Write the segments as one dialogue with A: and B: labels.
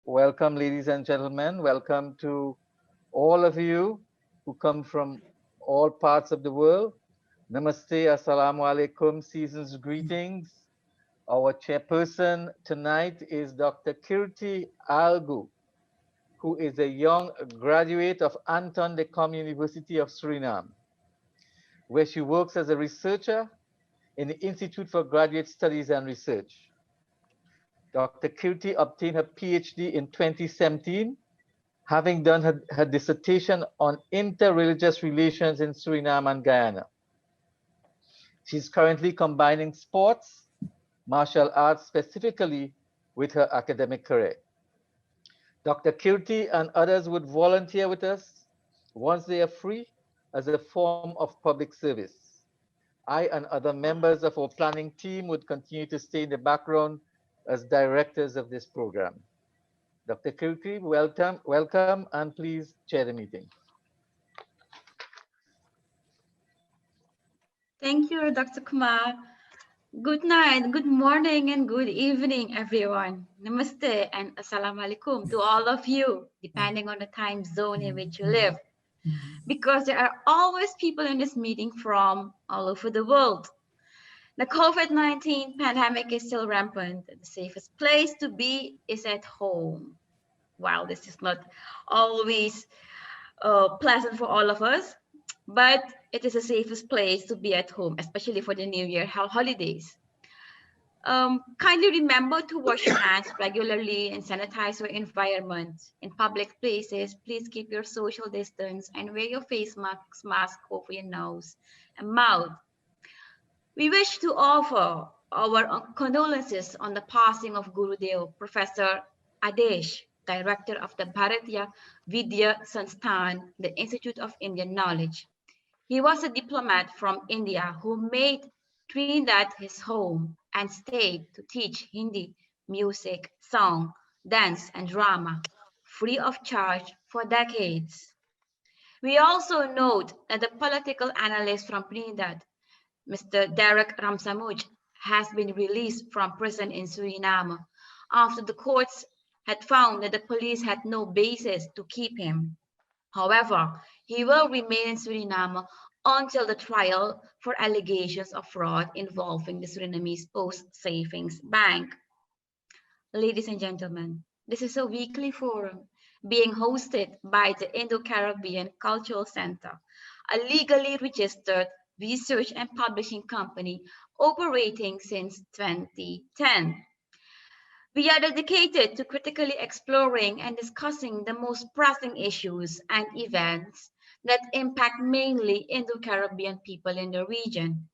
A: Welcome, ladies and gentlemen. Welcome to all of you who come from all parts of the world. Namaste, Assalamu alaikum, season's greetings. Our chairperson tonight is Dr. Kirti Algu, who is a young graduate of Anton, the University of Suriname, where she works as a researcher in the Institute for Graduate Studies and Research. Dr. Kirti obtained her PhD in 2017, having done her dissertation on interreligious relations in Suriname and Guyana. She's currently combining sports, martial arts specifically, with her academic career. Dr. Kirti and others would volunteer with us once they are free as a form of public service. I and other members of our planning team would continue to stay in the background as directors of this program. Dr. Kirti, welcome, and please chair the meeting.
B: Thank you, Dr. Kumar. Good night, good morning, and good evening, everyone. Namaste and assalamu alaikum to all of you, depending on the time zone in which you live. Because there are always people in this meeting from all over the world. The COVID-19 pandemic is still rampant. The safest place to be is at home. While this is not always pleasant for all of us, but it is the safest place to be at home, especially for the New Year holidays. Kindly remember to wash your hands regularly and sanitize your environment. In public places, please keep your social distance and wear your face mask over your nose and mouth. We wish to offer our condolences on the passing of Gurudev, Professor Adesh, director of the Bharatiya Vidya Sansthan, the Institute of Indian Knowledge. He was a diplomat from India who made Trinidad his home and stayed to teach Hindi, music, song, dance, and drama, free of charge for decades. We also note that the political analyst from Trinidad, Mr. Derek Ramsamuj, has been released from prison in Suriname after the courts had found that the police had no basis to keep him. However, he will remain in Suriname until the trial for allegations of fraud involving the Surinamese Post Savings Bank. Ladies and gentlemen, this is a weekly forum being hosted by the Indo-Caribbean Cultural Centre, a legally registered research and publishing company operating since 2010. We are dedicated to critically exploring and discussing the most pressing issues and events that impact mainly Indo-Caribbean people in the region.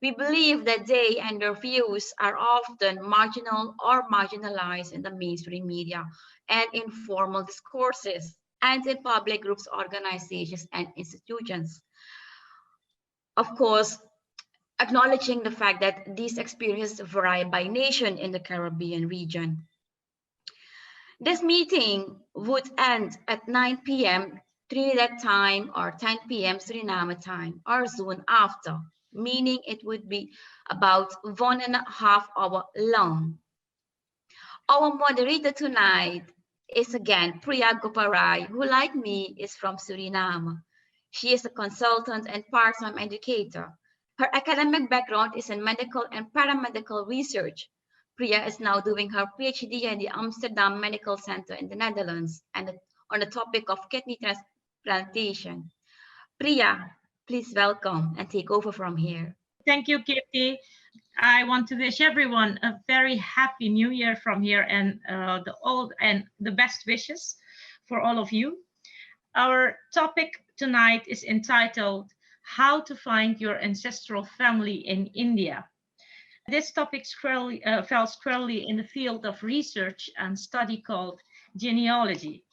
B: We believe that they and their views are often marginal or marginalized in the mainstream media and in formal discourses and in public groups, organizations, and institutions. Of course, acknowledging the fact that these experiences vary by nation in the Caribbean region. This meeting would end at 9 p.m. Trinidad time or 10 p.m. Suriname time or soon after, meaning it would be about 1.5 hours long. Our moderator tonight is again Priya Goparai, who like me is from Suriname. She is a consultant and part-time educator. Her academic background is in medical and paramedical research. Priya is now doing her PhD in the Amsterdam Medical Center in the Netherlands and on the topic of kidney transplantation. Priya, please welcome and take over from here.
C: Thank you, Kirti. I want to wish everyone a very happy New Year from here and the best wishes for all of you. Our topic tonight is entitled How to Find Your Ancestral Family in India. This topic fell squarely in the field of research and study called genealogy.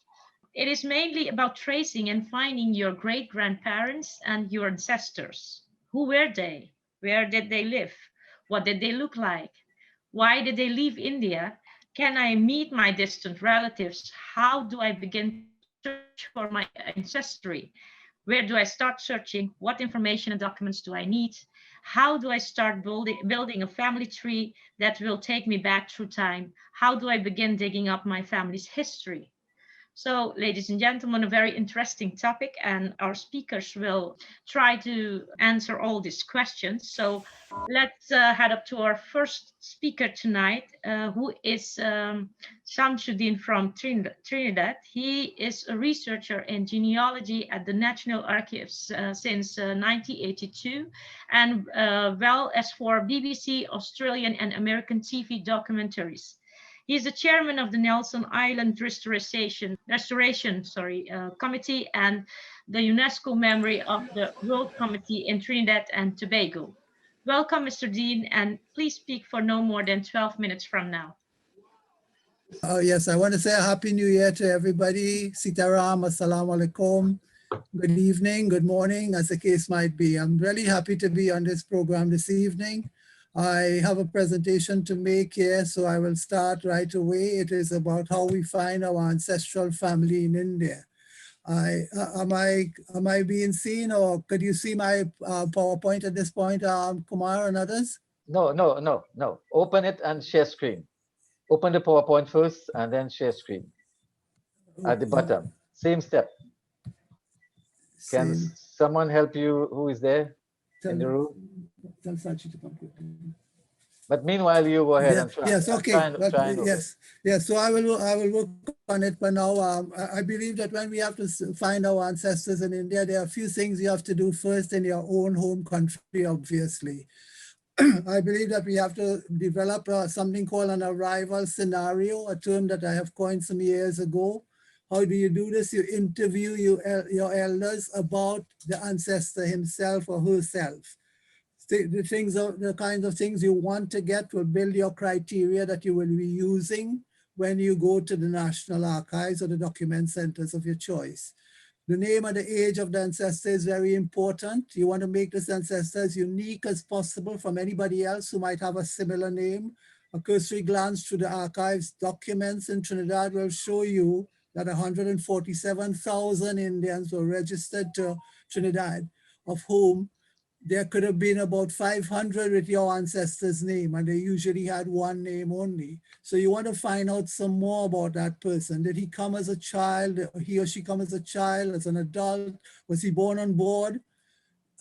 C: It is mainly about tracing and finding your great-grandparents and your ancestors. Who were they? Where did they live? What did they look like? Why did they leave India? Can I meet my distant relatives? How do I begin to search for my ancestry? Where do I start searching? What information and documents do I need? How do I start building a family tree that will take me back through time? How do I begin digging up my family's history? So, ladies and gentlemen, a very interesting topic, and our speakers will try to answer all these questions. So, let's head up to our first speaker tonight, who is SHAMSHU DEEN from Trinidad. He is a researcher in genealogy at the National Archives since 1982, and well as for BBC, Australian, and American TV documentaries. He is the chairman of the Nelson Island Restoration Committee and the UNESCO Memory of the World Committee in Trinidad and Tobago. Welcome, Mr. Dean, and please speak for no more than 12 minutes from now.
D: Yes, I want to say a Happy New Year to everybody. Sitaram, Assalamu alaikum. Good evening, good morning, as the case might be. I'm really happy to be on this program this evening. I have a presentation to make here, so I will start right away. It is about how we find our ancestral family in India. Am I being seen, or could you see my PowerPoint at this point, Kumar and others?
A: No. Open it and share screen. Open the PowerPoint first and then share screen. At the bottom, same step. Can someone help you who is there in the room? But meanwhile, you go ahead and try.
D: Yes, okay. Yes. So I will work on it. But now I believe that when we have to find our ancestors in India, there are a few things you have to do first in your own home country, obviously. I believe that we have to develop something called an arrival scenario, a term that I have coined some years ago. How do you do this? You interview your elders about the ancestor himself or herself. The kinds of things you want to get will build your criteria that you will be using when you go to the National Archives or the document centers of your choice. The name and the age of the ancestor is very important. You want to make this ancestor as unique as possible from anybody else who might have a similar name. A cursory glance through the archives documents in Trinidad will show you that 147,000 Indians were registered to Trinidad, of whom there could have been about 500 with your ancestor's name, and they usually had one name only. So you want to find out some more about that person. Did he come as a child? He or she come as a child, as an adult? Was he born on board?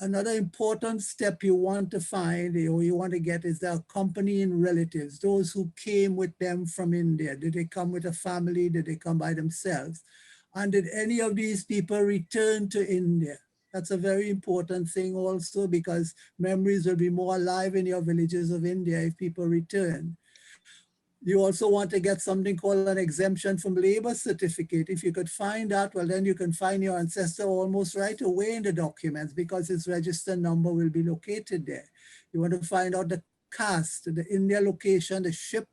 D: Another important step you want to find or you want to get is the accompanying relatives, those who came with them from India. Did they come with a family? Did they come by themselves? And did any of these people return to India? That's a very important thing also, because memories will be more alive in your villages of India if people return. You also want to get something called an exemption from labor certificate. If you could find that, well, then you can find your ancestor almost right away in the documents because his register number will be located there. You want to find out the caste, the India location, the ship,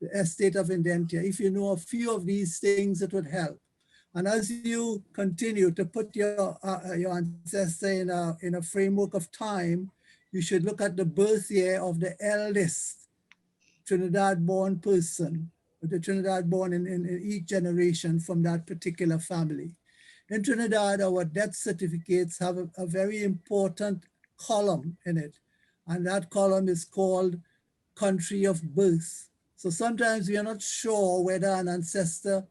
D: the estate of indenture. If you know a few of these things, it would help. And as you continue to put your ancestor in a framework of time, you should look at the birth year of the eldest Trinidad-born person, the Trinidad-born in each generation from that particular family. In Trinidad, our death certificates have a very important column in it, and that column is called country of birth. So sometimes we are not sure whether an ancestor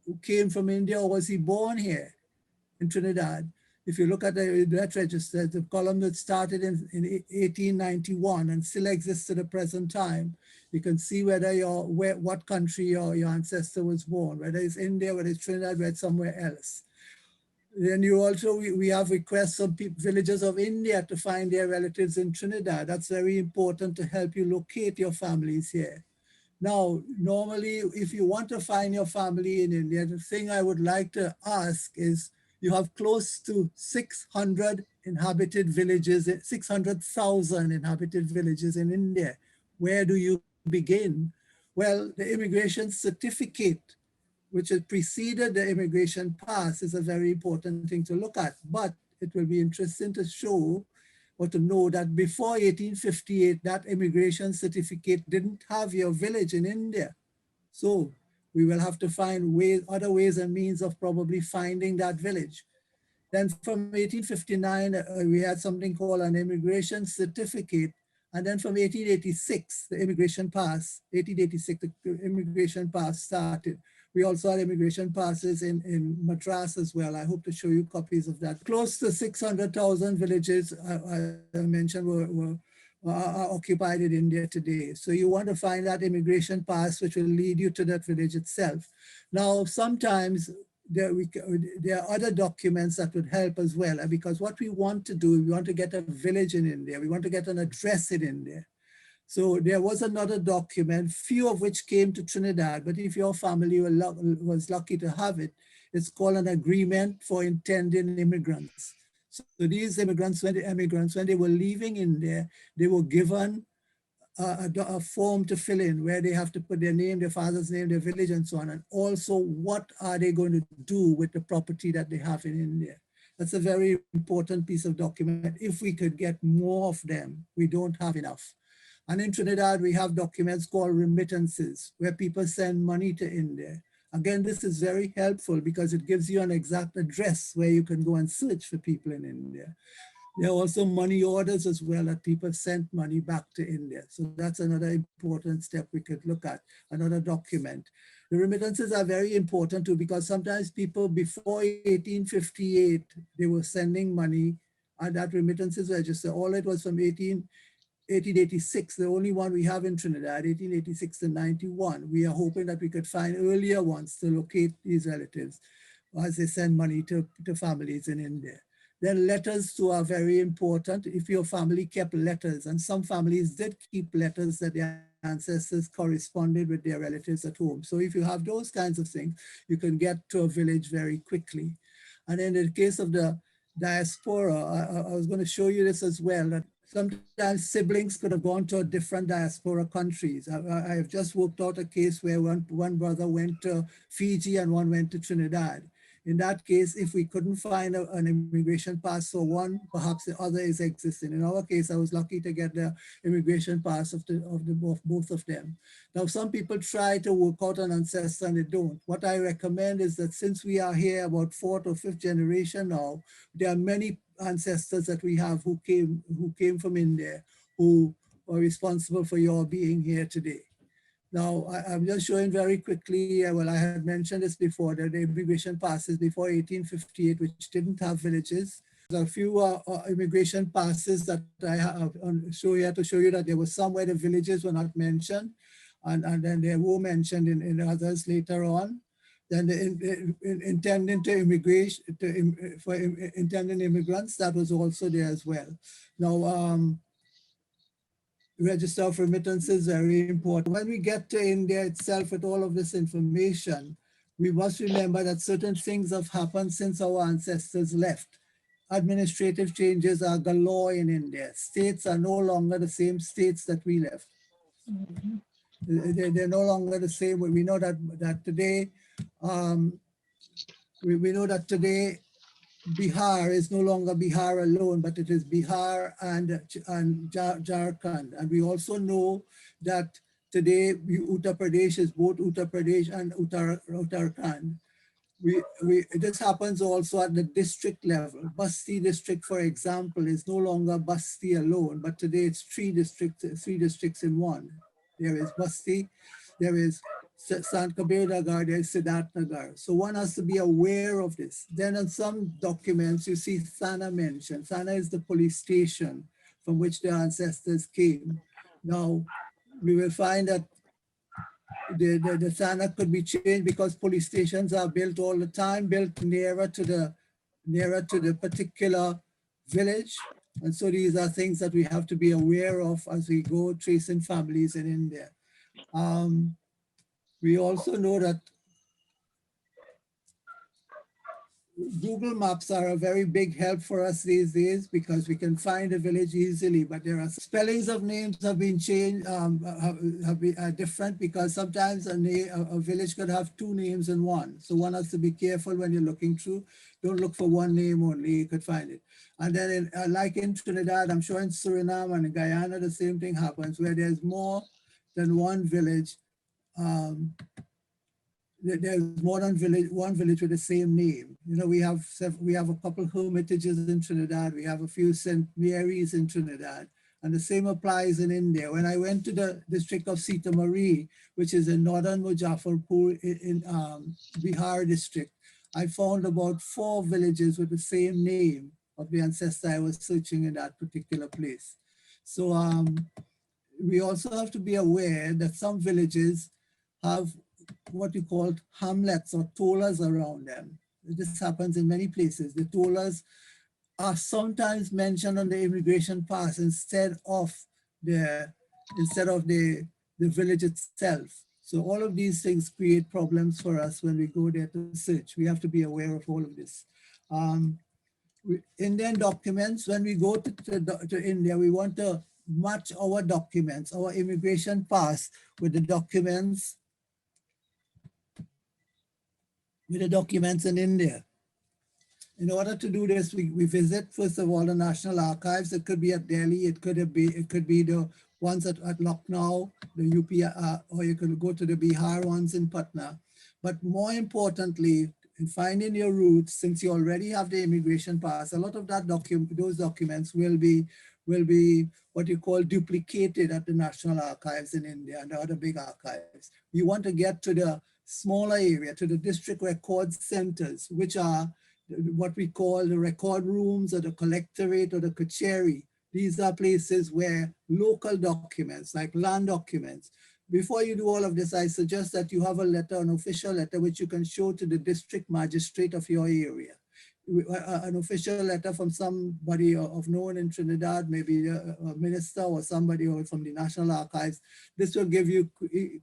D: who came from India or was he born here in Trinidad. If you look at the death register, the column that started in 1891 and still exists to the present time, you can see whether what country your ancestor was born, whether it's India, whether it's Trinidad, whether it's somewhere else. Then you also, we have requests from villagers of India to find their relatives in Trinidad. That's very important to help you locate your families here. Now, normally, if you want to find your family in India, the thing I would like to ask is, you have close to 600 inhabited villages, 600,000 inhabited villages in India. Where do you begin? Well, the immigration certificate, which has preceded the immigration pass, is a very important thing to look at. But it will be interesting to show or to know that before 1858, that immigration certificate didn't have your village in India. So we will have to find other ways and means of probably finding that village. Then from 1859, we had something called an immigration certificate. And then from 1886, the immigration pass, 1886, the immigration pass started. We also had immigration passes in Madras as well. I hope to show you copies of that. Close to 600,000 villages, I mentioned, are occupied in India today. So you want to find that immigration pass, which will lead you to that village itself. Now, sometimes there are other documents that would help as well, because what we want to do, we want to get a village in India, we want to get an address in India. So there was another document, few of which came to Trinidad, but if your family was lucky to have it, it's called an agreement for intending immigrants. So these immigrants, when they were leaving India, they were given a form to fill in where they have to put their name, their father's name, their village, and so on. And also, what are they going to do with the property that they have in India? That's a very important piece of document. If we could get more of them, we don't have enough. And in Trinidad, we have documents called remittances, where people send money to India. Again, this is very helpful because it gives you an exact address where you can go and search for people in India. There are also money orders as well, that people sent money back to India. So that's another important step we could look at, another document. The remittances are very important too, because sometimes people before 1858, they were sending money and that remittances register. All it was from 1886, the only one we have in Trinidad, 1886 to 91. We are hoping that we could find earlier ones to locate these relatives as they send money to families in India. Then letters too are very important. If your family kept letters, and some families did keep letters that their ancestors corresponded with their relatives at home. So if you have those kinds of things, you can get to a village very quickly. And in the case of the diaspora, I was going to show you this as well, that sometimes siblings could have gone to different diaspora countries. I have just worked out a case where one brother went to Fiji and one went to Trinidad. In that case, if we couldn't find an immigration pass for one, perhaps the other is existing. In our case, I was lucky to get the immigration pass of both of them. Now, some people try to work out an ancestor and they don't. What I recommend is that since we are here about 4th or 5th generation now, there are many ancestors that we have who came from India, who are responsible for your being here today. Now, I'm just showing very quickly, well, I had mentioned this before, that the immigration passes before 1858, which didn't have villages. There's a few immigration passes that I have show here to show you that there were some where the villages were not mentioned, and then they were mentioned in others later on. Then the intending to immigration, intending immigrants, that was also there as well. Now, register of remittances is very important. When we get to India itself with all of this information, we must remember that certain things have happened since our ancestors left. Administrative changes are galore in India. States are no longer the same states that we left. They're no longer the same. We know that today, we know that today, Bihar is no longer Bihar alone, but it is Bihar and Jharkhand. And we also know that today Uttar Pradesh is both Uttar Pradesh and Uttarakhand. This happens also at the district level. Basti district, for example, is no longer Basti alone, but today it's three districts in one. There is Basti, there is Sant Kabir Nagar, there is Siddharth Nagar. So one has to be aware of this. Then on some documents, you see Thana mentioned. Thana is the police station from which the ancestors came. Now, we will find that the Thana could be changed because police stations are built all the time, built nearer to the particular village. And so these are things that we have to be aware of as we go tracing families in India. We also know that Google Maps are a very big help for us these days because we can find a village easily, but there are spellings of names have been changed, are different because sometimes a village could have two names in one. So one has to be careful when you're looking through. Don't look for one name only, you could find it. And then like in Trinidad, I'm sure in Suriname and in Guyana, the same thing happens where there's more than one village. there's more than one village with the same name. You know, we have a couple hermitages in Trinidad. We have a few St. Mary's in Trinidad. And the same applies in India. When I went to the district of Sitamarhi, which is in northern Muzaffarpur in Bihar district, I found about 4 villages with the same name of the ancestor I was searching in that particular place. So we also have to be aware that some villages have what you call hamlets or tolas around them. This happens in many places. The tolas are sometimes mentioned on the immigration pass instead of the village itself. So all of these things create problems for us when we go there to search. We have to be aware of all of this. Indian documents, when we go to India, we want to match our documents, our immigration pass with the documents in India. In order to do this, we visit, first of all, the National Archives. It could be at Delhi, it could be the ones at Lucknow, the UP, or you could go to the Bihar ones in Patna. But more importantly, in finding your roots, since you already have the immigration pass, a lot of those documents will be what you call duplicated at the National Archives in India and the other big archives. You want to get to the smaller area, to the district record centers, which are what we call the record rooms or the collectorate or the kacheri. These are places where local documents, like land documents. Before you do all of this, I suggest that you have a letter, an official letter, which you can show to the district magistrate of your area. An official letter from somebody of known in Trinidad, maybe a minister or somebody from the National Archives. This will give you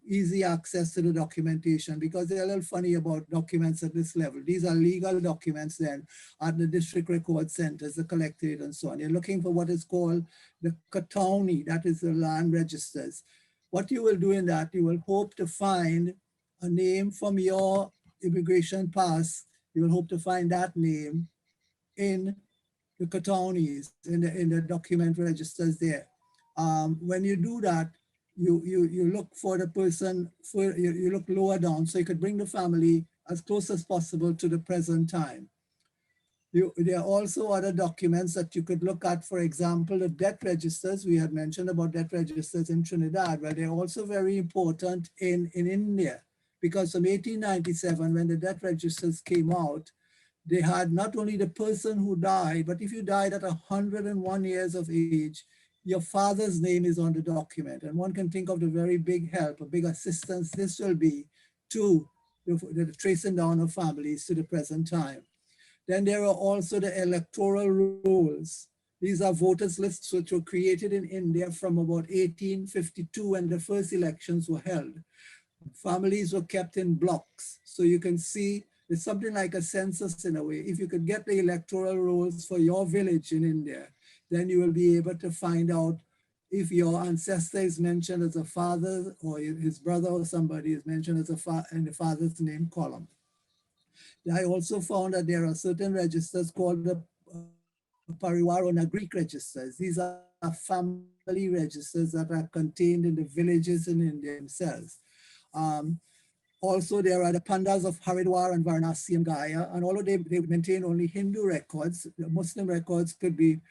D: easy access to the documentation, because they're a little funny about documents at this level. These are legal documents then at the district record centers, the collectorate and so on. You're looking for what is called the Katawni, that is the land registers. What you will do in that, you will hope to find a name from your immigration pass. You will hope to find that name in the Katawnis, in the document registers there. When you do that, you look for the person, you look lower down, so you could bring the family as close as possible to the present time. There are also other documents that you could look at. For example, the death registers. We had mentioned about death registers in Trinidad, but they're also very important in India, because from 1897, when the death registers came out, they had not only the person who died, but if you died at 101 years of age, your father's name is on the document. And one can think of the very big help, a big assistance this will be to the tracing down of families to the present time. Then there are also the electoral rolls. These are voters lists which were created in India from about 1852 when the first elections were held. Families were kept in blocks. So you can see it's something like a census in a way. If you could get the electoral rolls for your village in India, then you will be able to find out if your ancestor is mentioned as a father, or his brother or somebody is mentioned as in the father's name column. I also found that there are certain registers called the Parivar or Nagrik registers. These are family registers that are contained in the villages in India themselves. Also, there are the Pandas of Haridwar and Varanasi and Gaya, and although they maintain only Hindu records, the Muslim records could be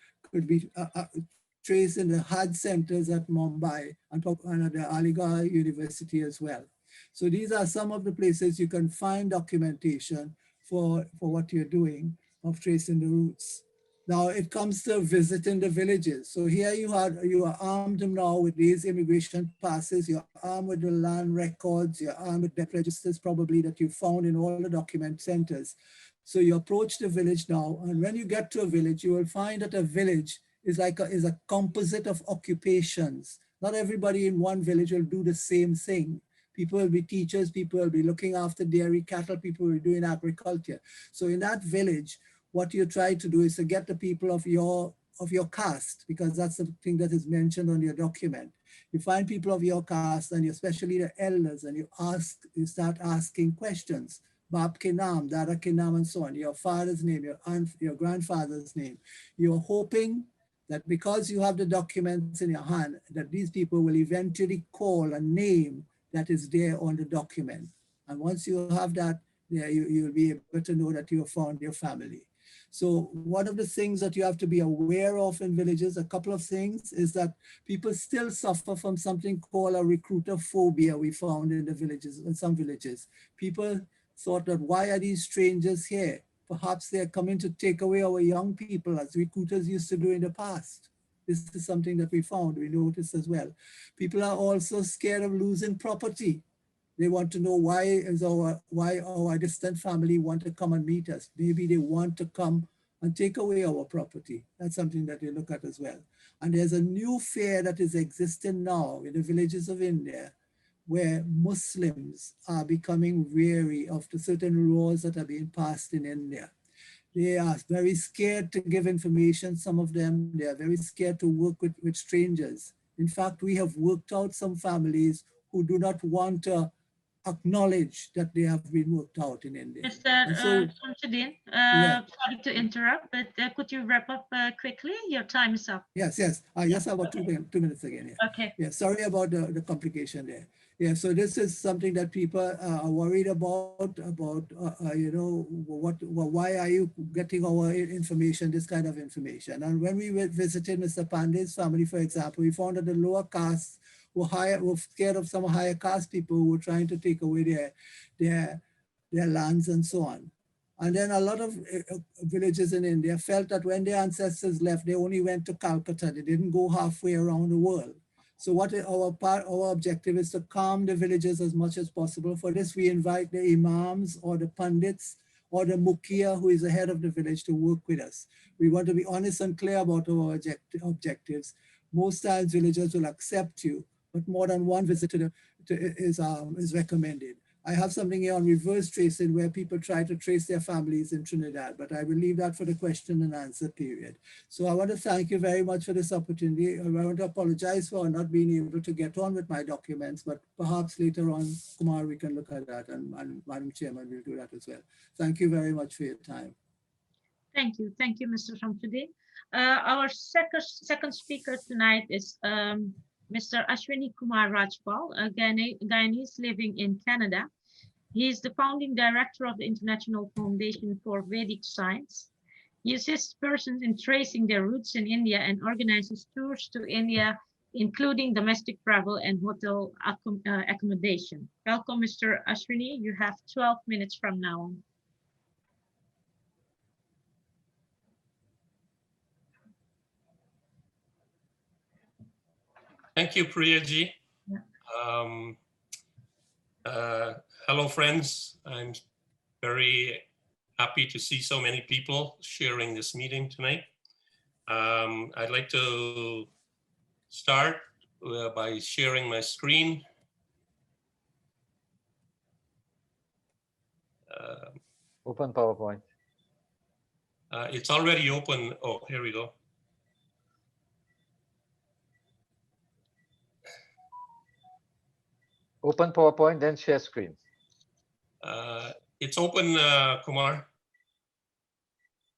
D: traced in the Hajj centers at Mumbai and at the Aligarh University as well. So these are some of the places you can find documentation for what you're doing of tracing the roots. Now it comes to visiting the villages. So here you are armed now with these immigration passes, you're armed with the land records, you're armed with death registers probably that you found in all the document centers. So you approach the village now, and when you get to a village, you will find that a village is a composite of occupations. Not everybody in one village will do the same thing. People will be teachers, people will be looking after dairy cattle, people will be doing agriculture. So in that village, what you try to do is to get the people of your caste, because that's the thing that is mentioned on your document. You find people of your caste, and especially the elders, and you start asking questions. Baap ke naam, dada ke naam, and so on. Your father's name, your grandfather's name. You're hoping that because you have the documents in your hand, that these people will eventually call a name that is there on the document. And once you have that, yeah, you'll be able to know that you have found your family. So one of the things that you have to be aware of in villages, a couple of things, is that people still suffer from something called a recruiter phobia we found in the villages, in some villages. People thought that, why are these strangers here? Perhaps they're coming to take away our young people, as recruiters used to do in the past. This is something that we found, we noticed as well. People are also scared of losing property. They want to know why our distant family want to come and meet us. Maybe they want to come and take away our property. That's something that they look at as well. And there's a new fear that is existing now in the villages of India, where Muslims are becoming wary of the certain laws that are being passed in India. They are very scared to give information, some of them. They are very scared to work with strangers. In fact, we have worked out some families who do not want to acknowledge that they have been worked out in India.
C: Mr. SHAMSHU DEEN,
D: yeah.
C: sorry to interrupt, but could you wrap up quickly? Your time is up.
D: Yes, yes. I just have about 2 minutes again. Yeah.
C: Okay.
D: Yeah, sorry about the complication there. Yeah, so this is something that people are worried about you know, why are you getting our information, this kind of information? And when we visited Mr. Pandey's family, for example, we found that the lower castes were scared of some higher caste people who were trying to take away their lands and so on. And then a lot of villages in India felt that when their ancestors left, they only went to Calcutta. They didn't go halfway around the world. So what our objective is to calm the villagers as much as possible. For this, we invite the imams or the pandits or the mukia, who is the head of the village, to work with us. We want to be honest and clear about our objectives. Most times villagers will accept you, but more than one visit is recommended. I have something here on reverse tracing where people try to trace their families in Trinidad, but I will leave that for the question and answer period. So I want to thank you very much for this opportunity. I want to apologize for not being able to get on with my documents, but perhaps later on, Kumar, we can look at that, and Madam Chairman will do that as well. Thank you very much for your time. Thank you,
C: Mr. SHAMSHU DEEN. Our second speaker tonight is Mr. ASHWINI KUMAR RAJPAL, a Guyanese living in Canada. He is the founding director of the International Foundation for Vedic Science. He assists persons in tracing their roots in India and organizes tours to India, including domestic travel and hotel accommodation. Welcome, Mr. ASHWINI. You have 12 minutes from now on.
E: Thank you, Priyaji. Hello, friends. I'm very happy to see so many people sharing this meeting tonight. I'd like to start by sharing my screen.
A: Open PowerPoint.
E: It's already open. Oh, here we go.
A: Open PowerPoint, then share screen.
E: It's open, Kumar.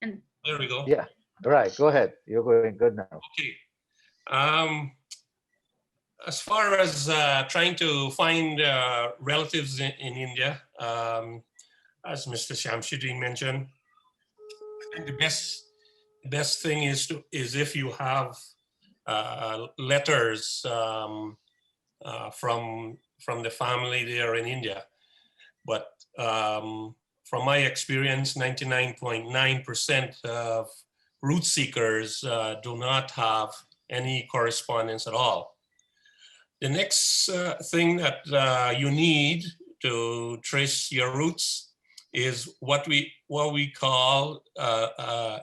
C: And
E: there we go.
A: Yeah, right. Go ahead. You're going good now.
E: Okay. As far as trying to find relatives in India, as Mr. SHAMSHU DEEN mentioned, I think the best thing is if you have letters from the family there in India. But from my experience, 99.9% of root seekers do not have any correspondence at all. The next thing that you need to trace your roots is what we call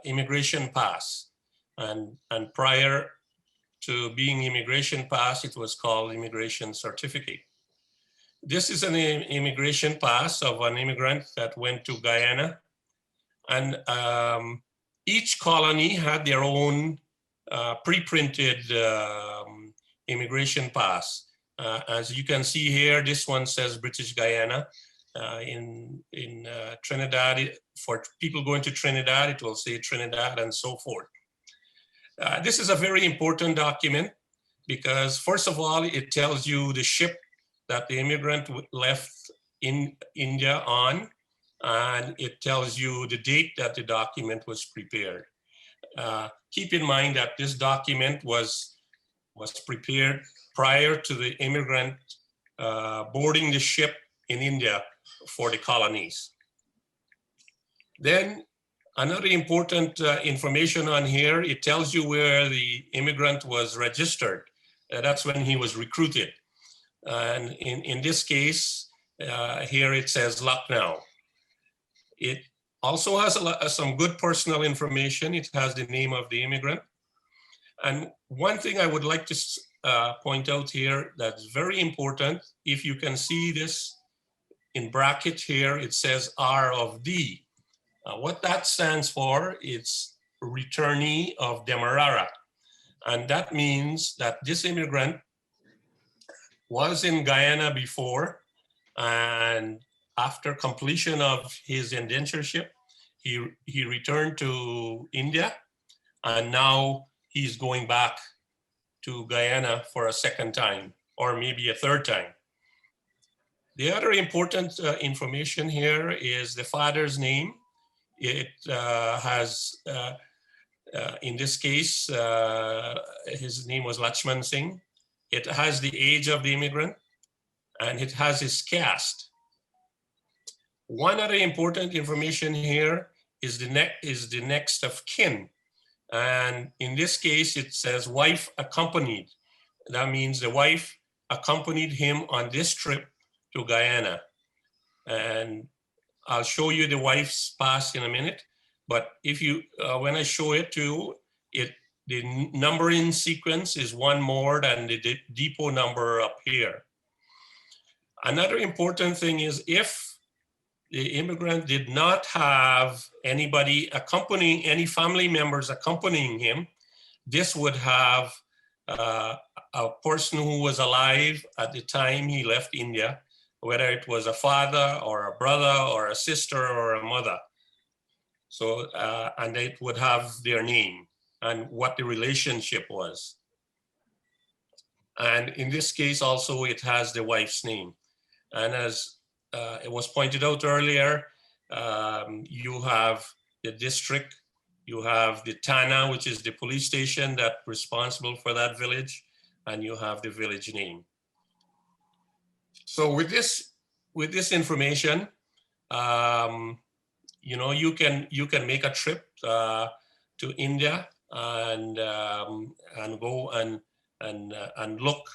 E: immigration pass. And prior to being immigration pass, it was called immigration certificate. This is an immigration pass of an immigrant that went to Guyana. And each colony had their own pre-printed immigration pass. As you can see here, this one says British Guyana. In Trinidad, for people going to Trinidad, it will say Trinidad and so forth. This is a very important document because, first of all, it tells you the ship that the immigrant left in India on, and it tells you the date that the document was prepared. Keep in mind that this document was prepared prior to the immigrant boarding the ship in India for the colonies. Then another important information on here, it tells you where the immigrant was registered. That's when he was recruited. And in this case, here it says Lucknow. It also has some good personal information. It has the name of the immigrant. And one thing I would like to point out here that's very important, if you can see this in bracket here, it says R of D. What that stands for, it's returnee of Demerara. And that means that this immigrant was in Guyana before, and after completion of his indentureship, he returned to India, and now he's going back to Guyana for a second time, or maybe a third time. The other important information here is the father's name. It has, in this case, his name was Lakshman Singh. It has the age of the immigrant, and it has his caste. One other important information here is the next of kin. And in this case, it says wife accompanied. That means the wife accompanied him on this trip to Guyana. And I'll show you the wife's past in a minute. But if you, when I show it to you, the numbering sequence is one more than the depot number up here. Another important thing is if the immigrant did not have anybody accompanying, any family members accompanying him, this would have a person who was alive at the time he left India, whether it was a father or a brother or a sister or a mother. So, and it would have their name and what the relationship was. And in this case also, it has the wife's name. And as it was pointed out earlier, you have the district, you have the Thana, which is the police station that's responsible for that village, and you have the village name. So with this information, you know, you can make a trip to India and go and look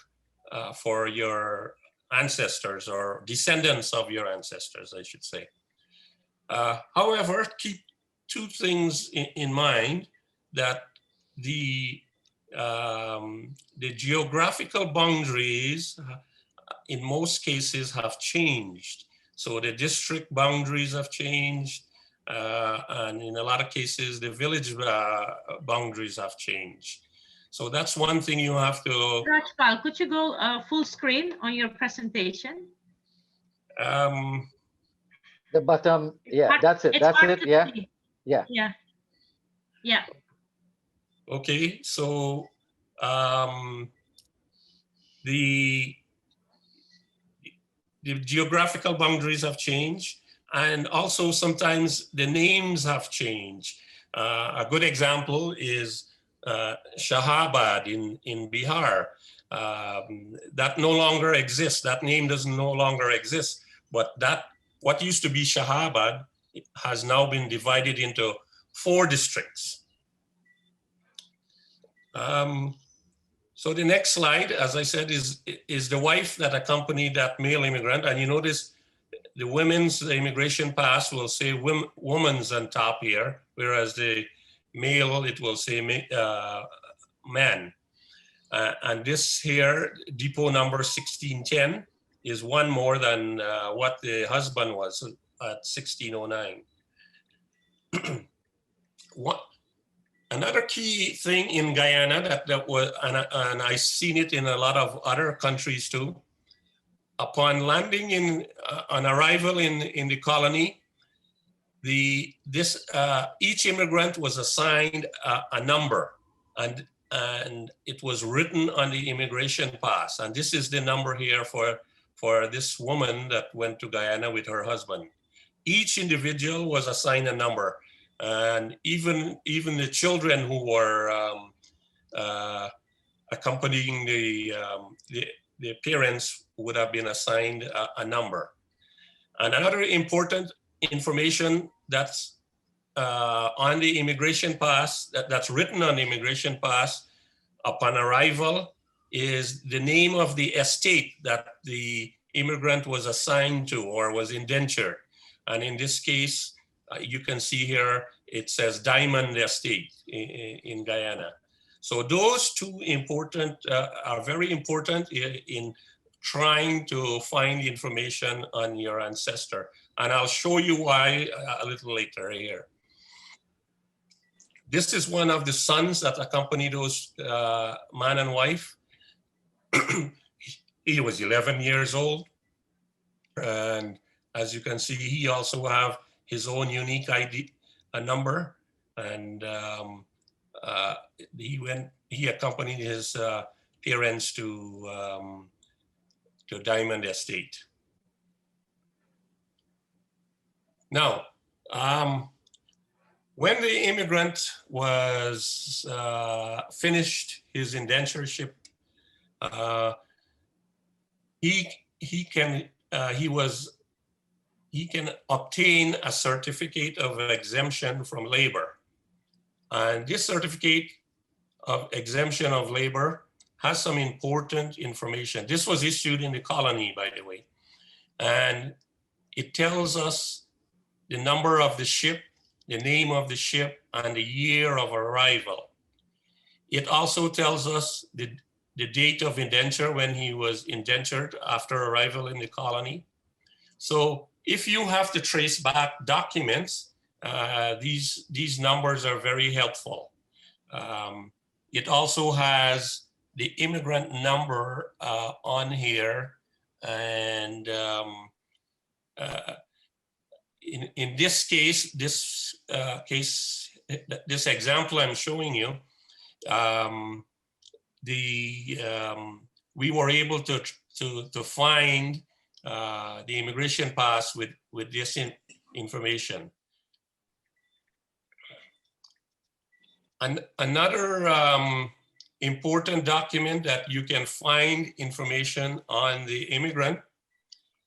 E: for your ancestors or descendants of your ancestors, I should say. However, keep two things in mind, that the geographical boundaries in most cases have changed. So the district boundaries have changed, and in a lot of cases, the village boundaries have changed. So that's one thing you have to...
C: Rajpal, could you go full screen on your presentation?
A: The bottom, yeah, that's it, yeah. Yeah.
C: Yeah. Yeah.
E: Okay, so the geographical boundaries have changed, and also sometimes the names have changed. A good example is Shahabad in Bihar. That no longer exists. That name doesn't no longer exist. But what used to be Shahabad has now been divided into 4 districts. So the next slide, as I said, is the wife that accompanied that male immigrant. And you notice the immigration pass will say woman's on top here, whereas the male, it will say man. And this here, depot number 1610, is one more than what the husband was at 1609. Another key thing in Guyana that was, and I've seen it in a lot of other countries too, upon landing on arrival in the colony, each immigrant was assigned a number, and it was written on the immigration pass. And this is the number here for for this woman that went to Guyana with her husband. Each individual was assigned a number, and even the children who were accompanying the parents would have been assigned a number. And another important information that's on the immigration pass, that's written on the immigration pass upon arrival, is the name of the estate that the immigrant was assigned to or was indentured. And in this case, you can see here, it says Diamond Estate in Guyana. So those two are very important in trying to find information on your ancestor. And I'll show you why a little later here. This is one of the sons that accompanied those man and wife. He was 11 years old. And as you can see, he also have his own unique ID, a number. And he accompanied his parents to Diamond Estate. Now, when the immigrant was finished his indentureship, he can obtain a certificate of exemption from labor. And this certificate of exemption of labor has some important information. This was issued in the colony, by the way. And it tells us the number of the ship, the name of the ship, and the year of arrival. It also tells us the date of indenture, when he was indentured after arrival in the colony. So if you have to trace back documents, these numbers are very helpful. It also has the immigrant number on here, and in this case, this example I'm showing you, we were able to find the immigration pass with this information. And another important document that you can find information on the immigrant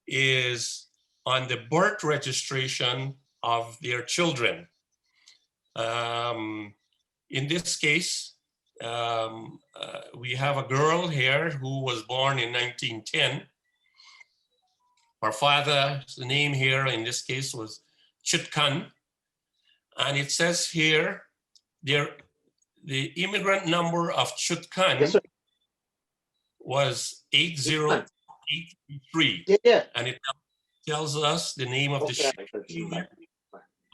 E: is on the birth registration of their children. In this case, we have a girl here who was born in 1910. Her father's name here in this case was Chutkan. And it says here, the immigrant number of Chutkan was 80833. And it tells us the name of the ship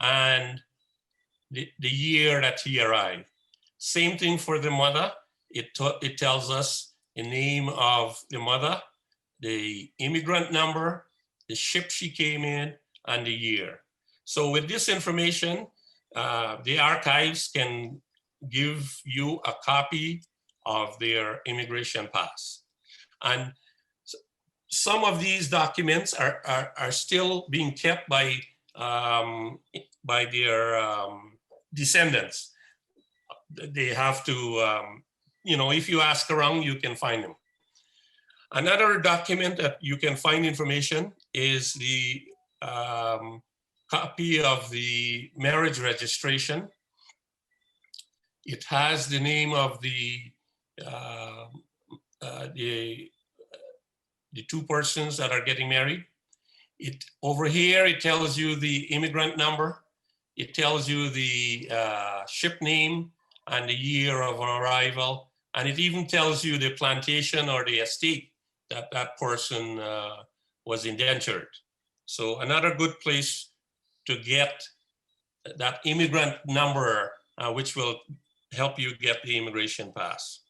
E: and the year that he arrived. Same thing for the mother. It tells us the name of the mother, the immigrant number, the ship she came in, and the year. So with this information, the archives can give you a copy of their immigration pass. And some of these documents are still being kept by their descendants. They have to, if you ask around, you can find them. Another document that you can find information is the copy of the marriage registration. It has the name of the two persons that are getting married. Over here, it tells you the immigrant number. It tells you the ship name and the year of arrival. And it even tells you the plantation or the estate that person was indentured. So another good place to get that immigrant number, which will help you get the immigration pass.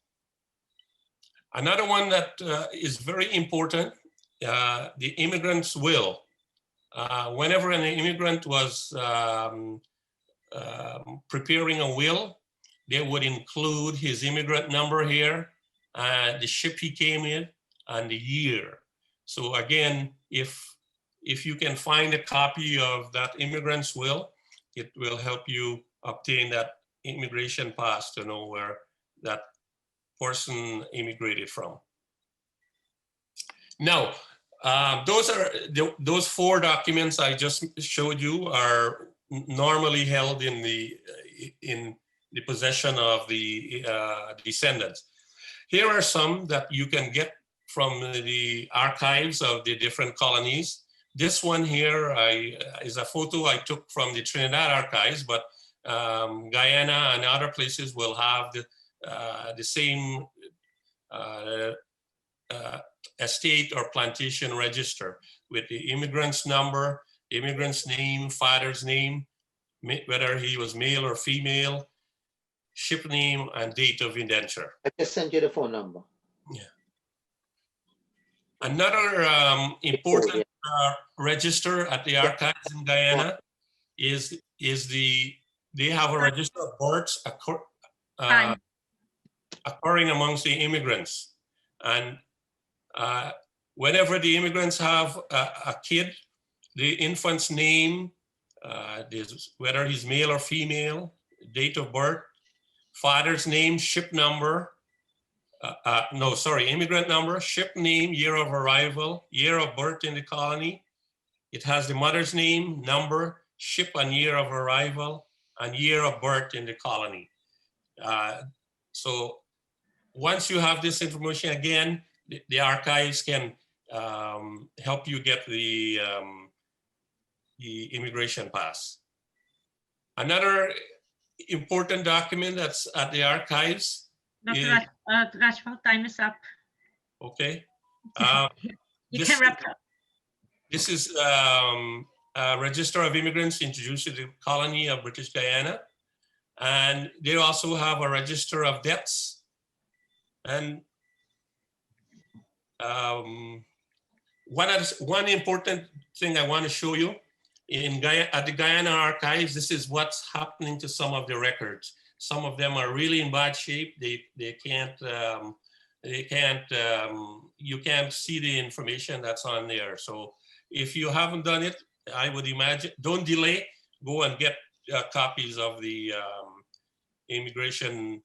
E: Another one that is very important, the immigrant's will. Whenever an immigrant was preparing a will, they would include his immigrant number here, the ship he came in, and the year. So again, if you can find a copy of that immigrant's will, it will help you obtain that immigration pass to know where that person immigrated from. Now, those 4 documents I just showed you are normally held in the possession of the descendants. Here are some that you can get from the archives of the different colonies. This one here is a photo I took from the Trinidad archives, but Guyana and other places will have the same estate or plantation register with the immigrant's number, immigrant's name, father's name, whether he was male or female, ship name, and date of indenture.
F: I just sent you the phone number.
E: Yeah. Another important register at the archives in Guyana is they have a register of births occurring amongst the immigrants. And whenever the immigrants have a kid, the infant's name, whether he's male or female, date of birth, father's name, ship number, immigrant number, ship name, year of arrival, year of birth in the colony. It has the mother's name, number, ship and year of arrival, and year of birth in the colony. So once you have this information, again, the archives can help you get the immigration pass. Another important document that's at the archives.
C: Dr. Rajpal, time is up.
E: Okay.
C: You can wrap up.
E: This is a register of immigrants introduced to the colony of British Guyana. And they also have a register of deaths. And one important thing I want to show you at the Guyana archives, this is what's happening to some of the records. Some of them are really in bad shape. You can't see the information that's on there. So if you haven't done it, I would imagine, don't delay, go and get copies of the immigration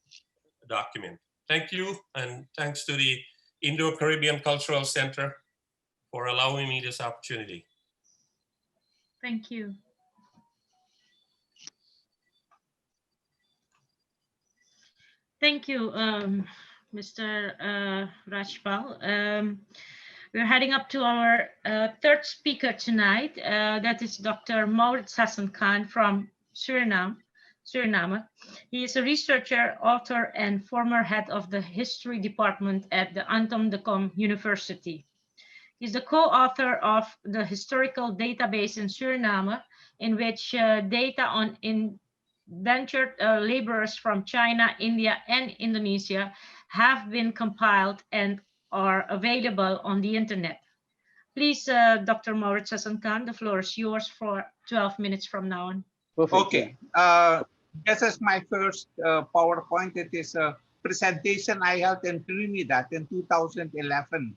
E: document. Thank you, and thanks to the Indo-Caribbean Cultural Centre for allowing me this opportunity.
C: Thank you. Thank you, Mr. Rajpal. We're heading up to our third speaker tonight. That is Dr. MAURITS HASSANKHAN from Suriname. He is a researcher, author, and former head of the history department at the Anton University. He's the co-author of the historical database in Suriname, in which data on indentured laborers from China, India, and Indonesia have been compiled and are available on the internet. Please, Dr. MAURITS HASSANKHAN, the floor is yours for 12 minutes from now on.
A: Perfect.
G: Okay. This is my first PowerPoint. It is a presentation I held in Trinidad in 2011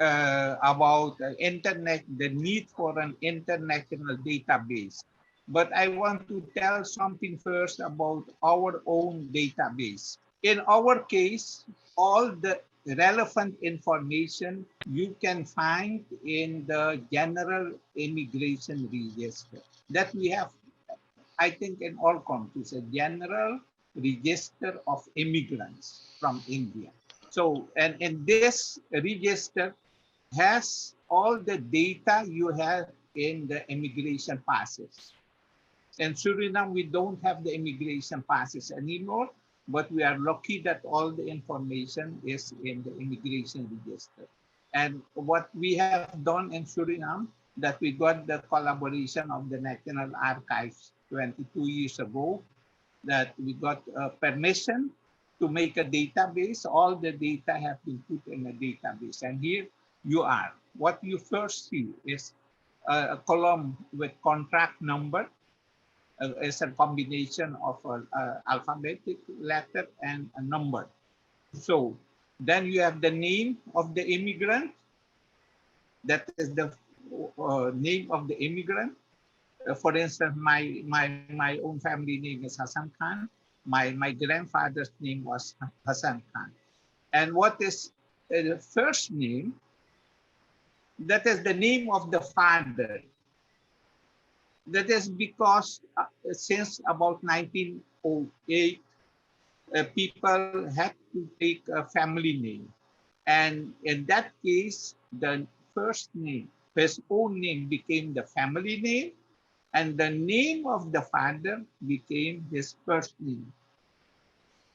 G: about the need for an international database. But I want to tell something first about our own database. In our case, all the relevant information you can find in the General Immigration Register that we have, I think, in all countries, a General Register of Immigrants from India. So, and in this register has all the data you have in the immigration passes. In Suriname, we don't have the immigration passes anymore, but we are lucky that all the information is in the immigration register. And what we have done in Suriname, that we got the collaboration of the National Archives 22 years ago, that we got permission to make a database. All the data have been put in a database. And here you are. What you first see is a column with contract number. It's a combination of an alphabetic letter and a number. So then you have the name of the immigrant, That is the name of the immigrant. For instance, my own family name is Hassan Khan. My grandfather's name was Hassan Khan. And what is the first name? That is the name of the father. That is because since about 1908, people had to take a family name. And in that case, the first name, his own name became the family name, and the name of the father became his first name.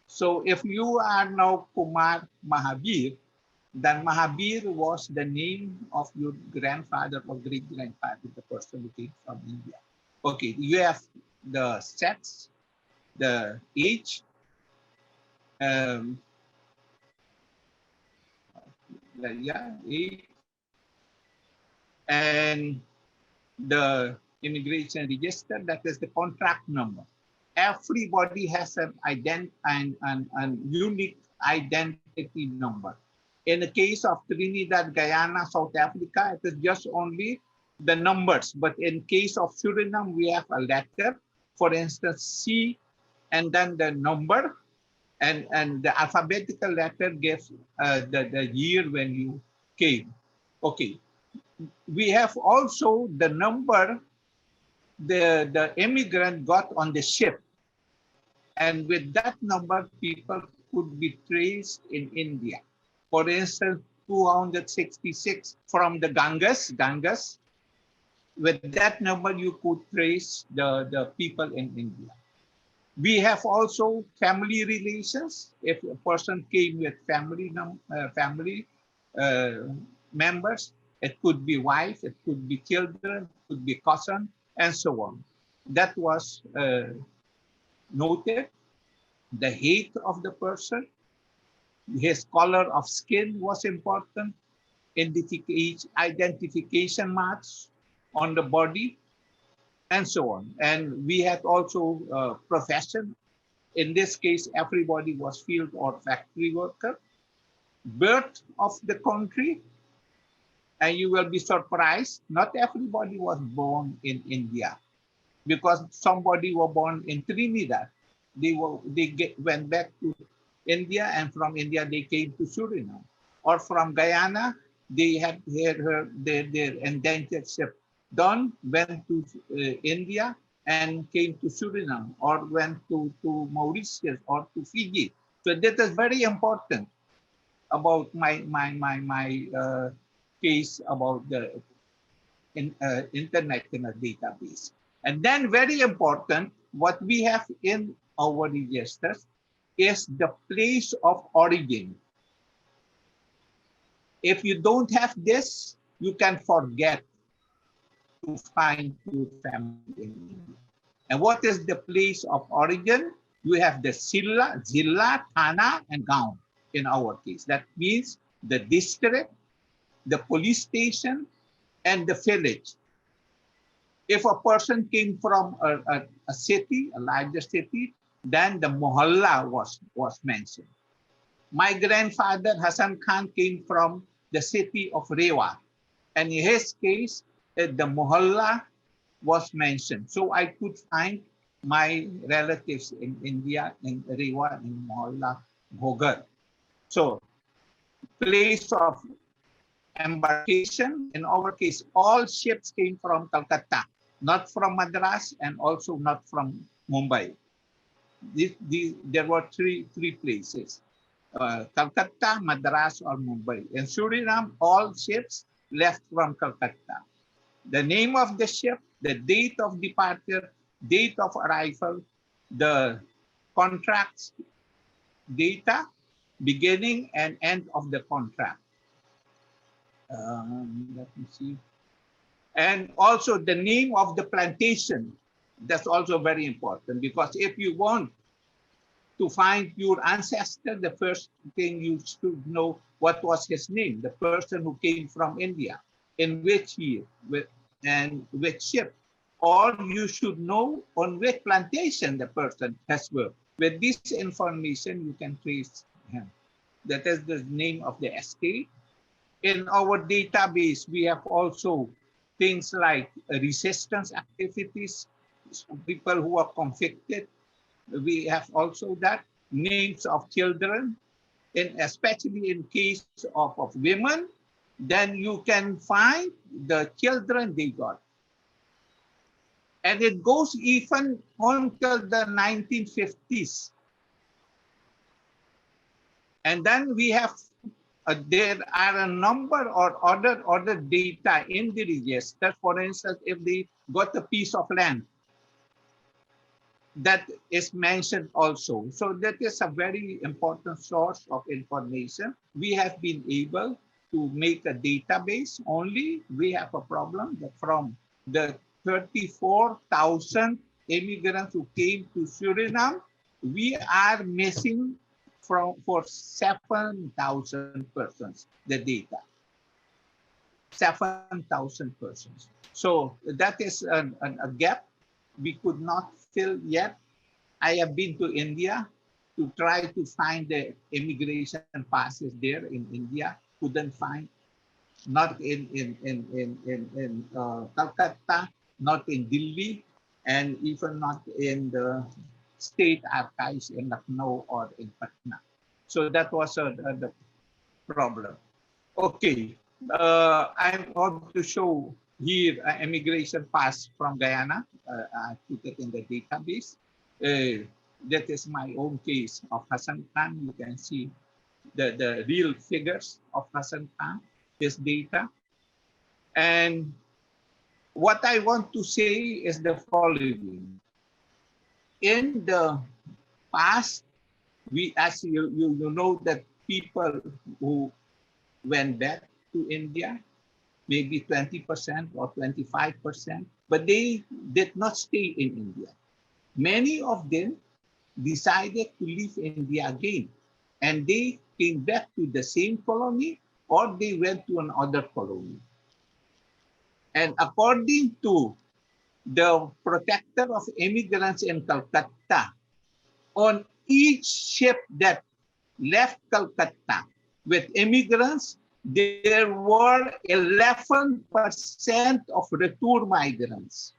G: So if you are now Kumar Mahabir, then Mahabir was the name of your grandfather or great-grandfather, the person who came from India. Okay, you have the sex, the age, age, and the immigration register, that is the contract number. Everybody has an unique identity number. In the case of Trinidad, Guyana, South Africa, it is just only the numbers. But in case of Suriname, we have a letter, for instance, C, and then the number, and the alphabetical letter gives the year when you came. Okay. We have also the number the immigrant got on the ship. And with that number, people could be traced in India. For instance, 266 from the Ganges. With that number, you could trace the people in India. We have also family relations. If a person came with family members, it could be wife, it could be children, it could be cousin, and so on. That was noted. The height of the person, his color of skin was important. Identification marks on the body, and so on. And we had also profession. In this case, everybody was field or factory worker. Birth of the country, and you will be surprised, not everybody was born in India, because somebody was born in Trinidad. They went back to India, and from India they came to Suriname. Or from Guyana, they had their indentureship done, went to India and came to Suriname, or went to Mauritius or to Fiji. So that is very important about my case about the internet in a database. And then very important, what we have in our registers is the place of origin. If you don't have this, you can forget to find your family in India. And what is the place of origin? You have the Zilla, Thana, and Gaon in our case. That means the district, the police station, and the village. If a person came from a city, a larger city, then the mohalla was mentioned. My grandfather, Hassan Khan, came from the city of Rewa. And in his case, the mohalla was mentioned. So I could find my relatives in India, in Rewa, in mohalla, Bhogar. So, place of embarkation, in our case, all ships came from Calcutta, not from Madras, and also not from Mumbai. There were three places, Calcutta, Madras, or Mumbai. In Suriname, all ships left from Calcutta. The name of the ship, the date of departure, date of arrival, the contracts data, beginning and end of the contract. Let me see. And also the name of the plantation. That's also very important, because if you want to find your ancestor, the first thing you should know what was his name, the person who came from India, in which year, and which ship. Or you should know on which plantation the person has worked. With this information, you can trace him. That is the name of the estate, In our database, we have also things like resistance activities, people who are convicted. We have also that, names of children, and especially in case of women, then you can find the children they got. And it goes even until the 1950s. And then we have, there are a number of other data in the register. For instance, if they got a piece of land, that is mentioned also. So that is a very important source of information. We have been able to make a database. Only we have a problem that from the 34,000 immigrants who came to Suriname, we are missing for 7,000 persons, the data. 7,000 persons. So that is a gap we could not fill yet. I have been to India to try to find the immigration passes there in India. Couldn't find, not in Calcutta, not in Delhi, and even not in the state archives in Lucknow or in Patna. So that was the problem. Okay, I want to show here an immigration pass from Guyana. I put it in the database. That is my own case of HASSANKHAN. You can see the real figures of HASSANKHAN, this data. And what I want to say is the following. In the past, as you know that people who went back to India, maybe 20% or 25%, but they did not stay in India. Many of them decided to leave India again, and they came back to the same colony or they went to another colony. And according to the protector of immigrants in Calcutta, on each ship that left Calcutta with immigrants, there were 11% of retour migrants.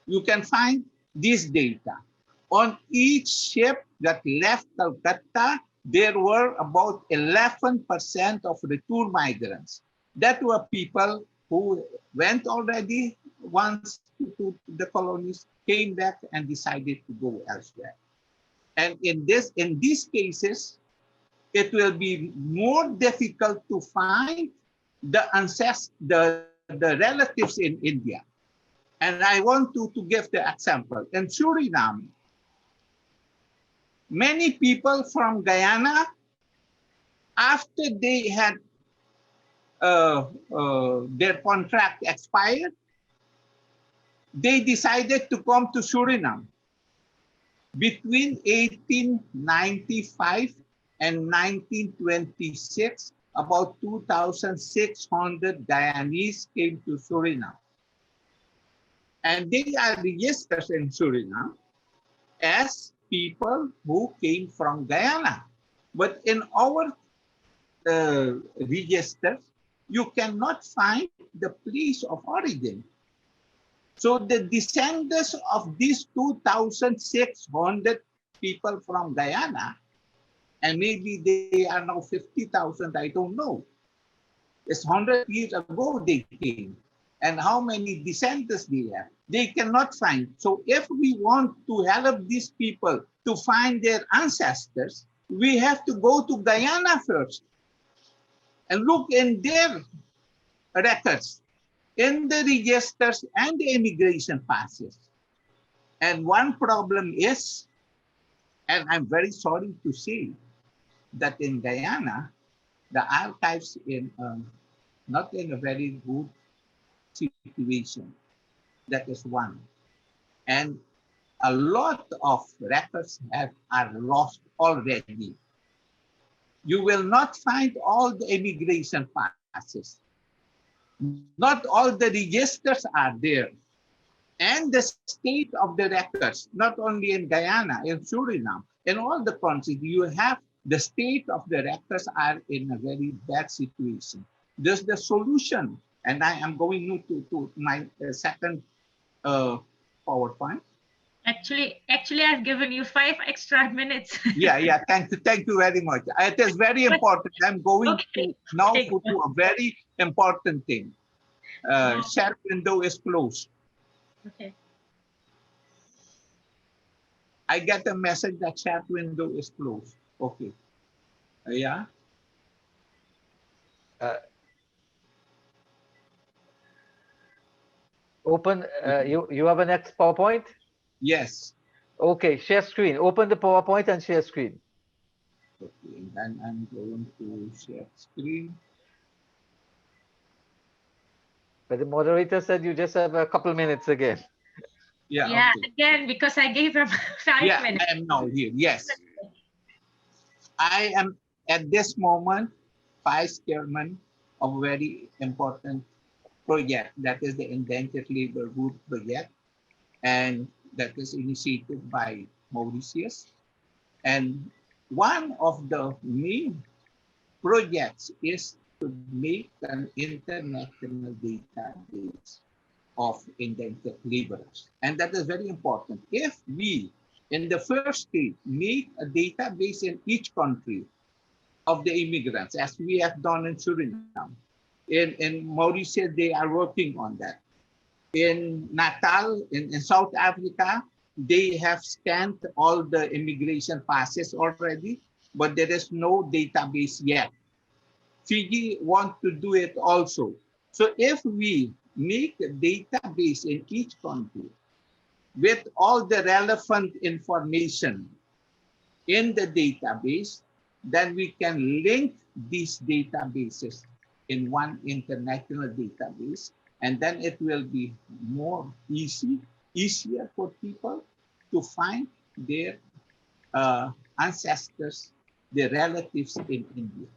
G: You can find this data. On each ship that left Calcutta, there were about 11% of retour migrants. That were people who went already once to the colonies, came back and decided to go elsewhere. And in these cases, it will be more difficult to find the relatives in India. And I want to give the example. In Suriname, many people from Guyana, after they had their contract expired, they decided to come to Suriname. Between 1895 and 1926, about 2,600 Guyanese came to Suriname. And they are registered in Suriname as people who came from Guyana. But in our registers, you cannot find the place of origin. So the descendants of these 2,600 people from Guyana, and maybe they are now 50,000, I don't know. It's 100 years ago they came. And how many descendants they have, they cannot find. So if we want to help these people to find their ancestors, we have to go to Guyana first and look in their records, in the registers and the immigration passes. And one problem is, and I'm very sorry to say, that in Guyana, the archives in not in a very good situation. That is one. And a lot of records are lost already. You will not find all the immigration passes. Not all the registers are there. And the state of the records, not only in Guyana, in Suriname, in all the countries, you have the state of the records are in a very bad situation. There's the solution. And I am going to my second PowerPoint.
C: Actually, I've given you 5 extra minutes.
G: Yeah. Thank you very much. It is very important. I'm going to now go to a very important thing. Share window is closed.
C: Okay.
G: I get a message that chat window is closed. Okay. Yeah.
A: Open. You have a next PowerPoint?
G: Yes.
A: Okay. Share screen. Open the PowerPoint and share screen.
G: Okay. And then I'm going to share screen.
A: But the moderator said you just have a couple minutes again.
G: Yeah. Okay.
C: Again, because I gave her 5 minutes.
G: I am now here. Yes. I am at this moment vice chairman of a very important project, that is the Indentured Labor Root project, and that is initiated by Mauritius. And one of the main projects is to make an international database of indentured laborers. And that is very important. If we, in the first stage, make a database in each country of the immigrants, as we have done in Suriname, in Mauritius, they are working on that. In Natal, in South Africa, they have scanned all the immigration passes already, but there is no database yet. Fiji wants to do it also. So if we make a database in each country with all the relevant information in the database, then we can link these databases in one international database, and then it will be more easier for people to find their ancestors, their relatives in India.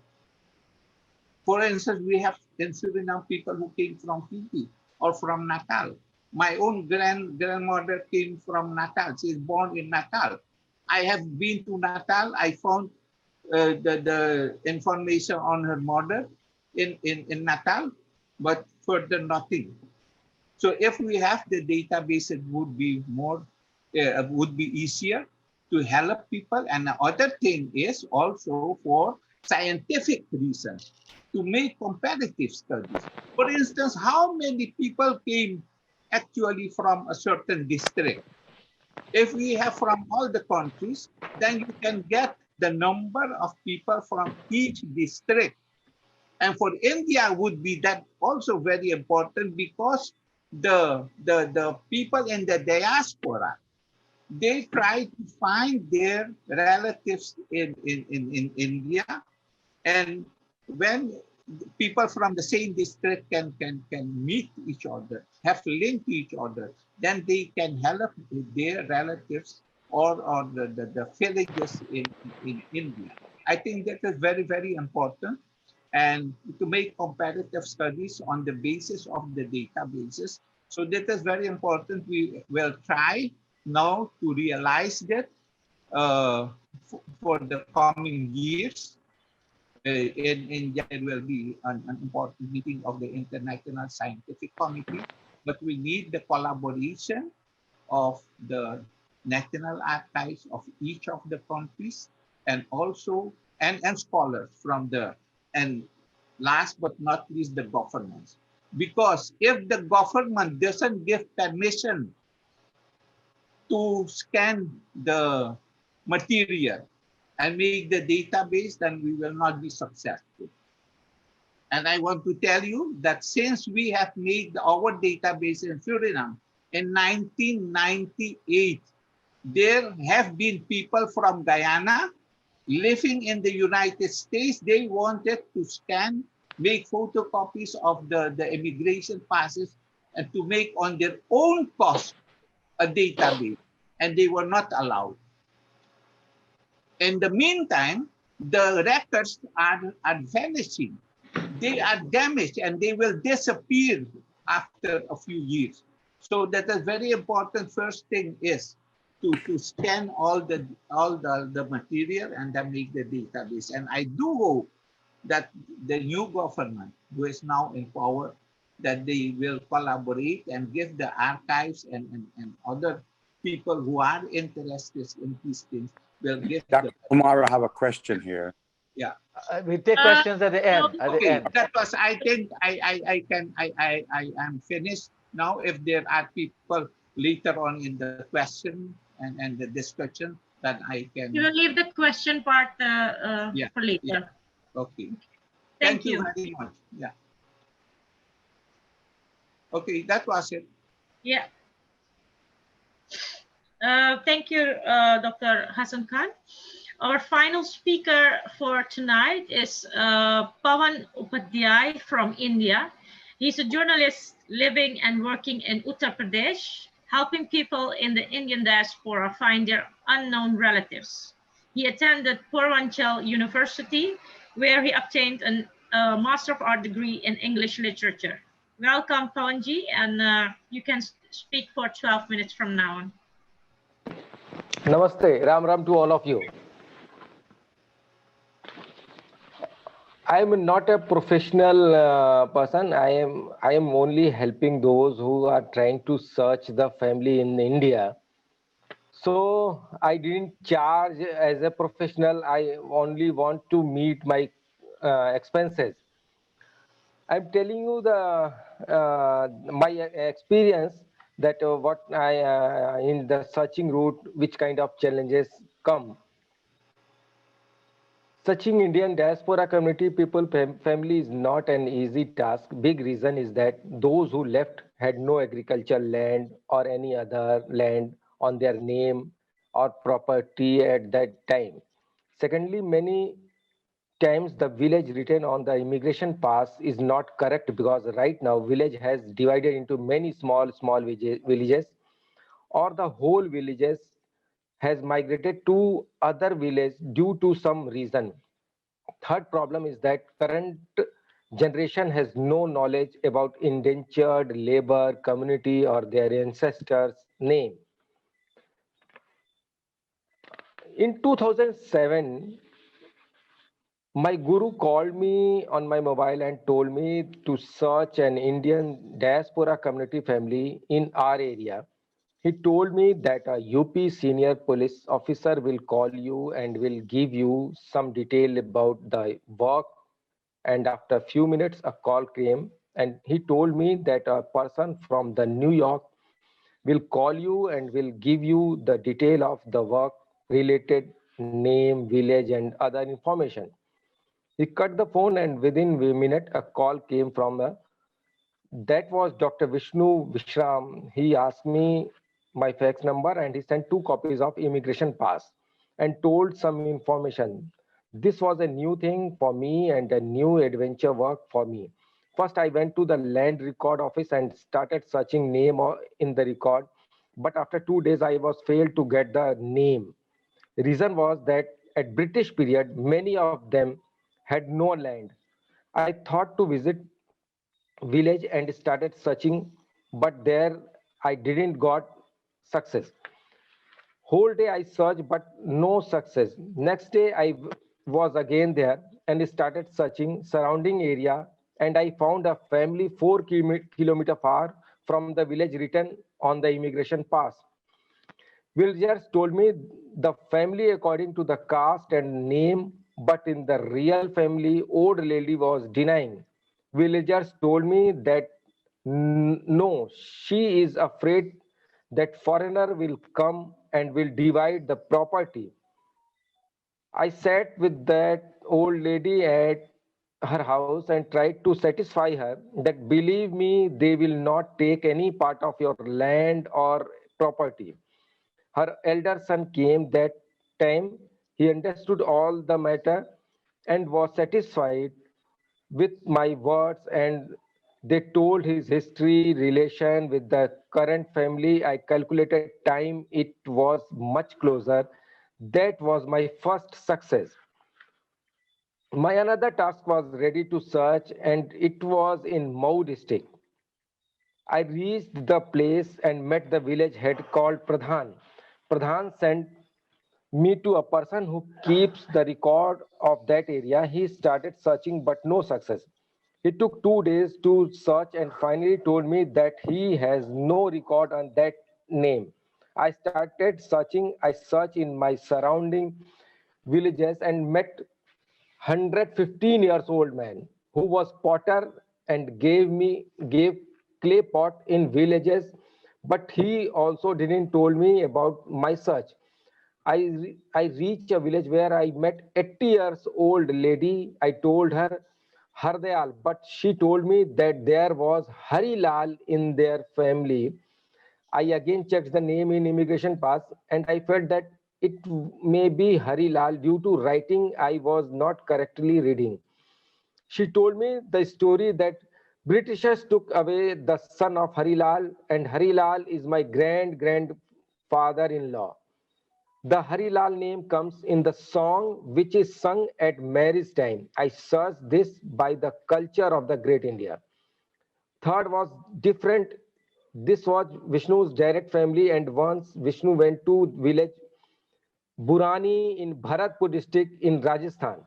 G: For instance, we have in Suriname people who came from Fiji or from Natal. My own grandmother came from Natal. She is born in Natal. I have been to Natal. I found the information on her mother in Natal, but further nothing. So if we have the database, it would be more, would be easier to help people. And the other thing is also for scientific reasons, to make comparative studies. For instance, how many people came actually from a certain district? If we have from all the countries, then you can get the number of people from each district. And for India would be that also very important, because the people in the diaspora, they try to find their relatives in India. And when people from the same district can meet each other, have linked to each other, then they can help their relatives or the villages in India. I think that is very, very important. And to make comparative studies on the basis of the databases. So that is very important. We will try now to realize that for the coming years. In India, there will be an important meeting of the International Scientific Committee, but we need the collaboration of the national archives of each of the countries, and also and scholars from and last but not least, the governments. Because if the government doesn't give permission to scan the material and make the database, then we will not be successful. And I want to tell you that since we have made our database in Suriname in 1998, there have been people from Guyana living in the United States. They wanted to scan, make photocopies of the immigration passes, and to make on their own cost a database, and they were not allowed. In the meantime, the records are vanishing. They are damaged and they will disappear after a few years. So that is very important. First thing is to scan all the material and then make the database. And I do hope that the new government who is now in power, that they will collaborate and give the archives and other people who are interested in these things will give
F: Dr. Kumar, I have a question here.
G: yeah.
A: We take questions at the end. At the
G: Okay,
A: end.
G: that was, I think I am finished now. If there are people later on in the question and the discussion that I can.
C: You will leave the question part
G: Yeah,
C: for later.
G: yeah. Okay.
C: Thank
G: you
C: you.
G: very much. Yeah. Okay, that was it.
C: Yeah. Thank you, Dr. HASSANKHAN. Our final speaker for tonight is PAWAN UPADHYAY from India. He's a journalist living and working in Uttar Pradesh, helping people in the Indian diaspora find their unknown relatives. He attended Purvanchal University, where he obtained a Master of Art degree in English Literature. Welcome, Pawanji, and you can speak for 12 minutes from now on.
H: Namaste, Ram Ram to all of you. I am not a professional person. I am only helping those who are trying to search the family in India. So I didn't charge as a professional. I only want to meet my expenses. I'm telling you the my experience that what I in the searching route, which kind of challenges come. Searching Indian diaspora community people family is not an easy task. Big reason is that those who left had no agricultural land or any other land on their name or property at that time. Secondly, many times the village written on the immigration pass is not correct because right now village has divided into many small villages, or the whole villages has migrated to other village due to some reason. Third problem is that current generation has no knowledge about indentured labor community or their ancestors name. In 2007, my guru called me on my mobile and told me to search an Indian diaspora community family in our area. He told me that a UP senior police officer will call you and will give you some detail about the work. And after a few minutes, a call came and he told me that a person from the New York will call you and will give you the detail of the work related name, village, and other information. He cut the phone and within a minute, a call came from that was Dr. Vishnu Vishram. He asked me my fax number and he sent 2 copies of immigration pass and told some information. This was a new thing for me and a new adventure work for me. First, I went to the land record office and started searching name in the record. But after 2 days, I was failed to get the name. The reason was that at British period, many of them had no land. I thought to visit village and started searching, but there I didn't got success. Whole day I searched, but no success. Next day I was again there and started searching surrounding area, and I found a family 4 kilometers far from the village written on the immigration pass. Villagers told me the family according to the caste and name, but in the real family, old lady was denying. Villagers told me that no, she is afraid that foreigner will come and will divide the property. I sat with that old lady at her house and tried to satisfy her that believe me, they will not take any part of your land or property. Her elder son came that time. He understood all the matter and was satisfied with my words, and they told his history, relation with the current family. I calculated time, it was much closer. That was my first success. My another task was ready to search, and it was in Mau district. I reached the place and met the village head called Pradhan. Pradhan sent me to a person who keeps the record of that area. He started searching, but no success. He took 2 days to search and finally told me that he has no record on that name. I started searching. I searched in my surrounding villages and met 115 years old man who was potter and gave clay pot in villages, but he also didn't told me about my search. I reached a village where I met 80 years old lady. I told her Hardayal, but she told me that there was Harilal in their family. I again checked the name in immigration pass and I felt that it may be Harilal due to writing I was not correctly reading. She told me the story that Britishers took away the son of Harilal and Harilal is my grandfather-in-law. The Harilal name comes in the song which is sung at marriage time. I searched this by the culture of the great India. Third was different. This was Vishnu's direct family, and once Vishnu went to village Burani in Bharatpur district in Rajasthan,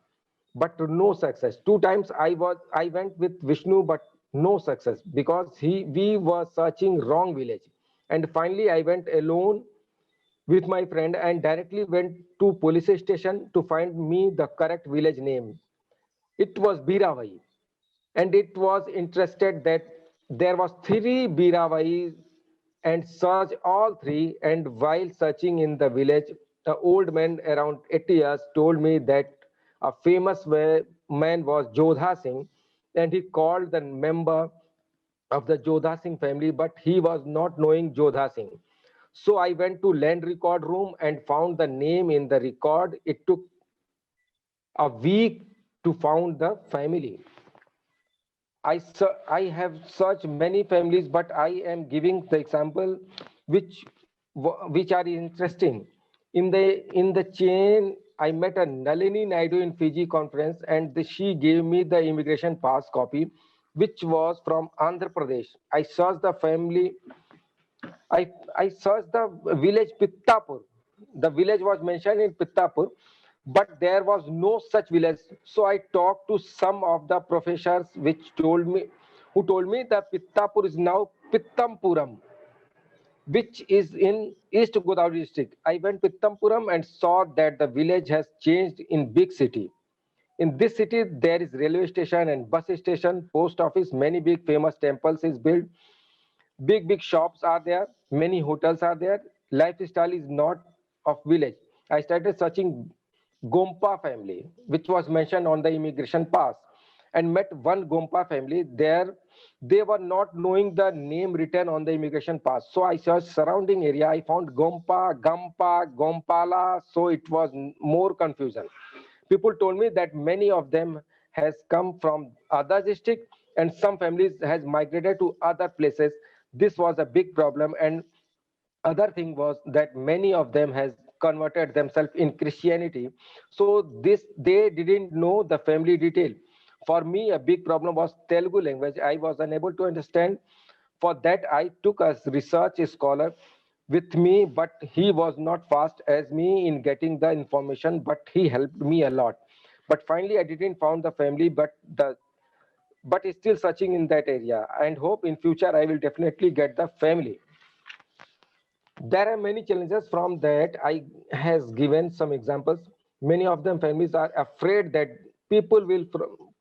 H: but no success. 2 times I went with Vishnu, but no success because we were searching wrong village. And finally I went alone with my friend and directly went to police station to find me the correct village name. It was Biravai, and it was interested that there was 3 Biravais and search all 3. And while searching in the village, the old man around 80 years told me that a famous man was Jodha Singh, and he called the member of the Jodha Singh family, but he was not knowing Jodha Singh. So I went to land record room and found the name in the record. It took a week to found the family. I have searched many families, but I am giving the example which are interesting. In the chain, I met a Nalini Naidu in Fiji conference, and she gave me the immigration pass copy, which was from Andhra Pradesh. I searched the family. I searched the village Pittapur. The village was mentioned in Pittapur, but there was no such village. So I talked to some of the professors who told me that Pittapur is now Pittampuram, which is in East Godavari district. I went Pittampuram and saw that the village has changed in big city. In this city, there is railway station and bus station, post office, many big famous temples is built. Big shops are there, many hotels are there. Lifestyle is not of village. I started searching Gompa family, which was mentioned on the immigration pass, and met one Gompa family there. They were not knowing the name written on the immigration pass. So I searched surrounding area. I found Gompa, Gampa, Gompala. So it was more confusion. People told me that many of them has come from other district and some families has migrated to other places. This was a big problem. And other thing was that many of them has converted themselves in Christianity. So this they didn't know the family detail. For me, a big problem was Telugu language. I was unable to understand. For that, I took a research scholar with me, but he was not fast as me in getting the information, but he helped me a lot. But finally, I didn't found the family, but still searching in that area, and hope in future I will definitely get the family. There are many challenges from that. I has given some examples. Many of them families are afraid that people will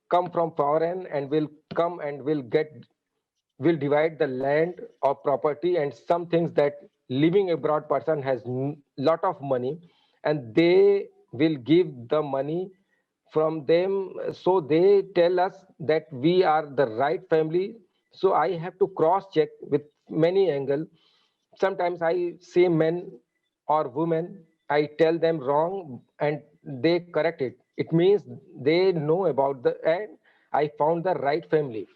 H: come from foreign and will come and will divide the land or property, and some things that living abroad person has lot of money and they will give the money from them. So they tell us that we are the right family. So I have to cross check with many angles. Sometimes I say men or women, I tell them wrong and they correct it. It means they know about and I found the right family.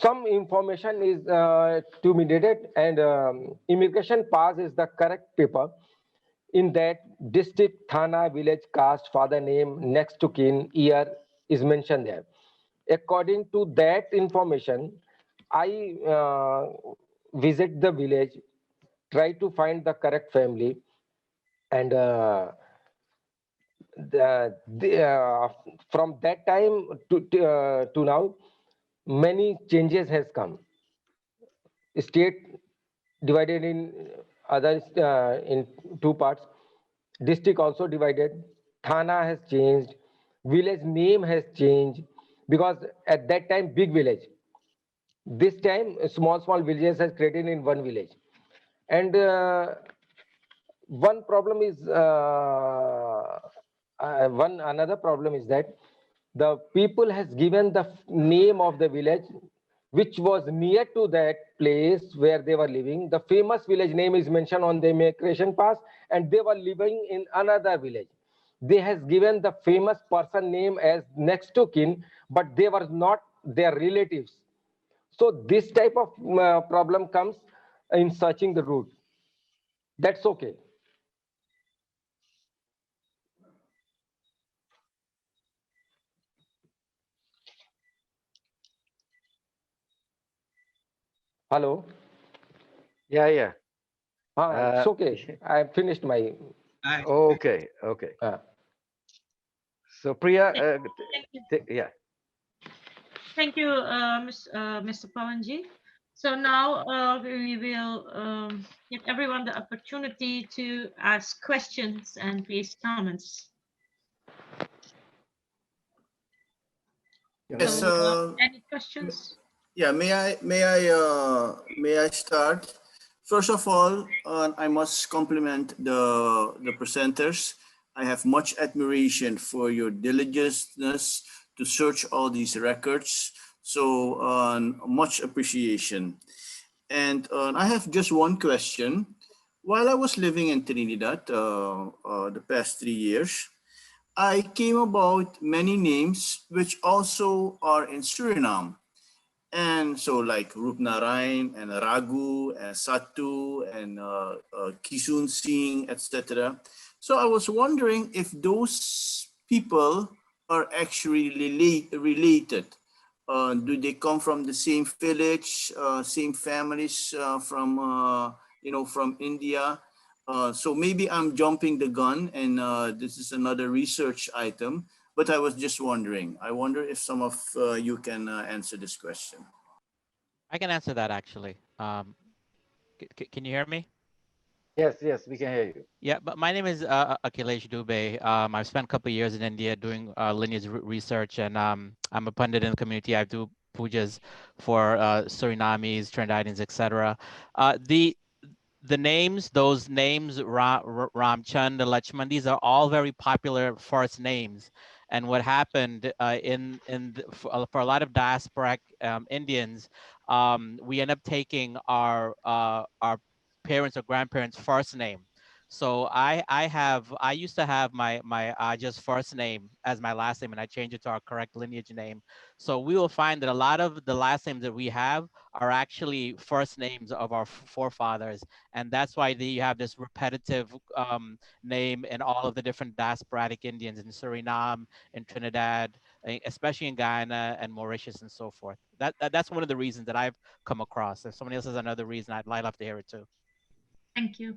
H: Some information is to be needed, and immigration pass is the correct paper. In that, district, thana, village, caste, father name, next to kin, year is mentioned there. According to that information, I visit the village, try to find the correct family, and from that time to now, many changes has come. State divided in others in two parts. District also divided. Thana has changed. Village name has changed because at that time big village. This time small villages has created in one village, and one problem is another problem is that the people has given the name of the village which was near to that place where they were living. The famous village name is mentioned on the immigration pass, and they were living in another village. They has given the famous person name as next to kin, but they were not their relatives. So this type of problem comes in searching the root. That's okay. Hello.
A: Yeah.
H: It's okay. I finished my.
A: Okay. So Priya, yeah.
C: Thank you, Mr. Pawanji. So now we will give everyone the opportunity to ask questions and place comments.
I: Yes.
C: Any questions?
I: Yeah. May I start? First of all, I must compliment the presenters. I have much admiration for your diligence to search all these records. So much appreciation. And I have just one question. While I was living in Trinidad the past 3 years, I came about many names which also are in Suriname. And so like Rupnarain and Ragu and Satu and Kisun Singh, etc. So I was wondering if those people are actually related. Do they come from the same village, same families from India? So maybe I'm jumping the gun and this is another research item, but I was just wondering. I wonder if some of you can answer this question.
J: I can answer that actually. Can you hear me?
A: Yes, we can hear you.
J: Yeah, but my name is Akhilesh Dubey. I've spent a couple of years in India doing lineage research, and I'm a pundit in the community. I do pujas for Surinamis, Trinidadians, etc. The names, those names, Ramchand, Lachman, these are all very popular first names. And what happened for a lot of diasporic Indians, we end up taking our parents or grandparents' first name. So I used to have my Aja's first name as my last name, and I changed it to our correct lineage name. So we will find that a lot of the last names that we have are actually first names of our forefathers, and that's why you have this repetitive name in all of the different diasporic Indians in Suriname, in Trinidad, especially in Guyana and Mauritius and so forth. That's one of the reasons that I've come across. If somebody else has another reason, I'd love to hear it too.
C: Thank you.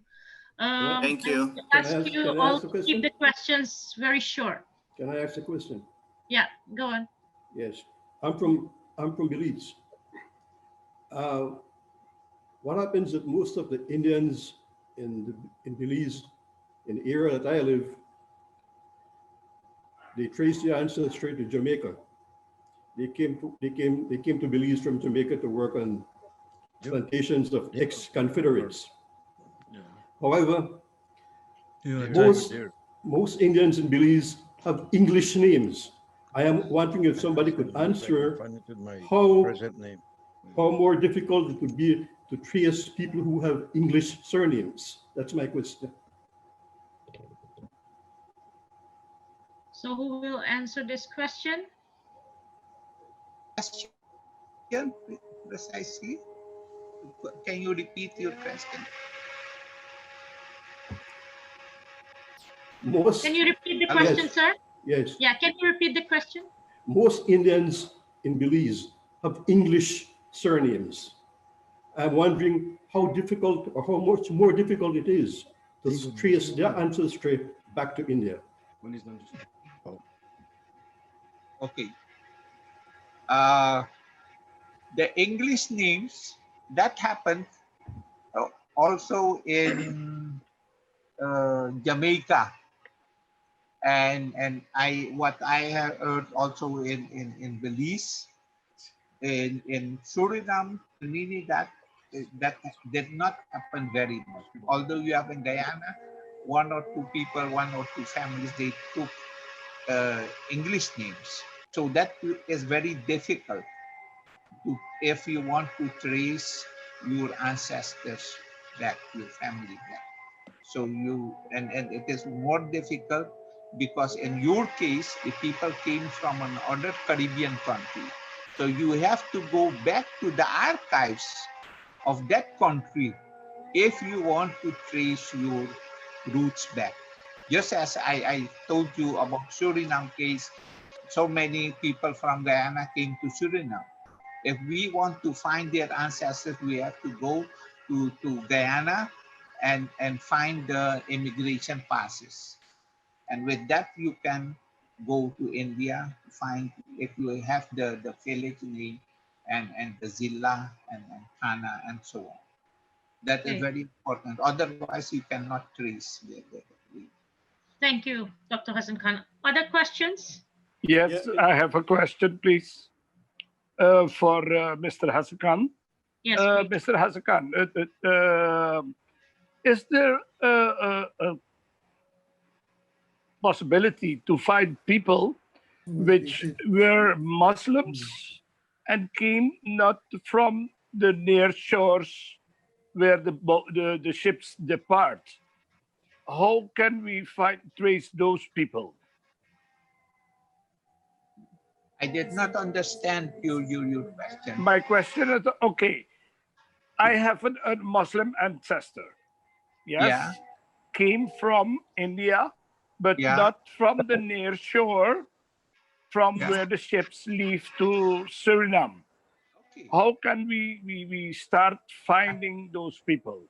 I: Thank you.
C: I ask you all to keep the questions very short.
K: Can I ask a question?
C: Yeah, go on.
K: Yes, I'm from Belize. What happens is most of the Indians in Belize, in the area that I live, they trace their ancestry to Jamaica. They came to Belize from Jamaica to work on plantations of ex-Confederates. However, most Indians in Belize have English names. I am wondering if somebody could answer how more difficult it would be to trace people who have English surnames. That's my question.
C: So who will answer this question?
G: Question precisely. Can you repeat your question?
C: Can you repeat the question,
K: yes,
C: sir?
K: Yes.
C: Yeah, can you repeat the question?
K: Most Indians in Belize have English surnames. I'm wondering how difficult or how much more difficult it is to trace their ancestry back to India.
G: Okay. The English names that happened also in Jamaica, and what I have heard also in Belize, in Suriname, Trinidad, that did not happen very much. Although you have in Guyana, one or two people, one or two families, they took English names. So that is very difficult if you want to trace your ancestors back, your family back. So and it is more difficult because in your case, the people came from another Caribbean country. So you have to go back to the archives of that country if you want to trace your roots back. Just as I told you about Suriname case, so many people from Guyana came to Suriname. If we want to find their ancestors, we have to go to Guyana and find the immigration passes. And with that, you can go to India, find if you have the village name and the Zilla and Khana and so on. That is very important. Otherwise, you cannot trace the
C: Thank you, Dr. HASSANKHAN. Other questions?
L: Yes, I have a question, please, for Mr. HASSANKHAN.
C: Yes,
L: Mr. HASSANKHAN, is there a possibility to find people which were Muslims and came not from the near shores where the ships depart? How can we trace those people?
G: I did not understand your question.
L: My question is, okay, I have a Muslim ancestor. Yes,
G: Yeah.
L: came from India, but not from the near shore, from where the ships leave to Suriname.
G: Okay.
L: How can we start finding those people?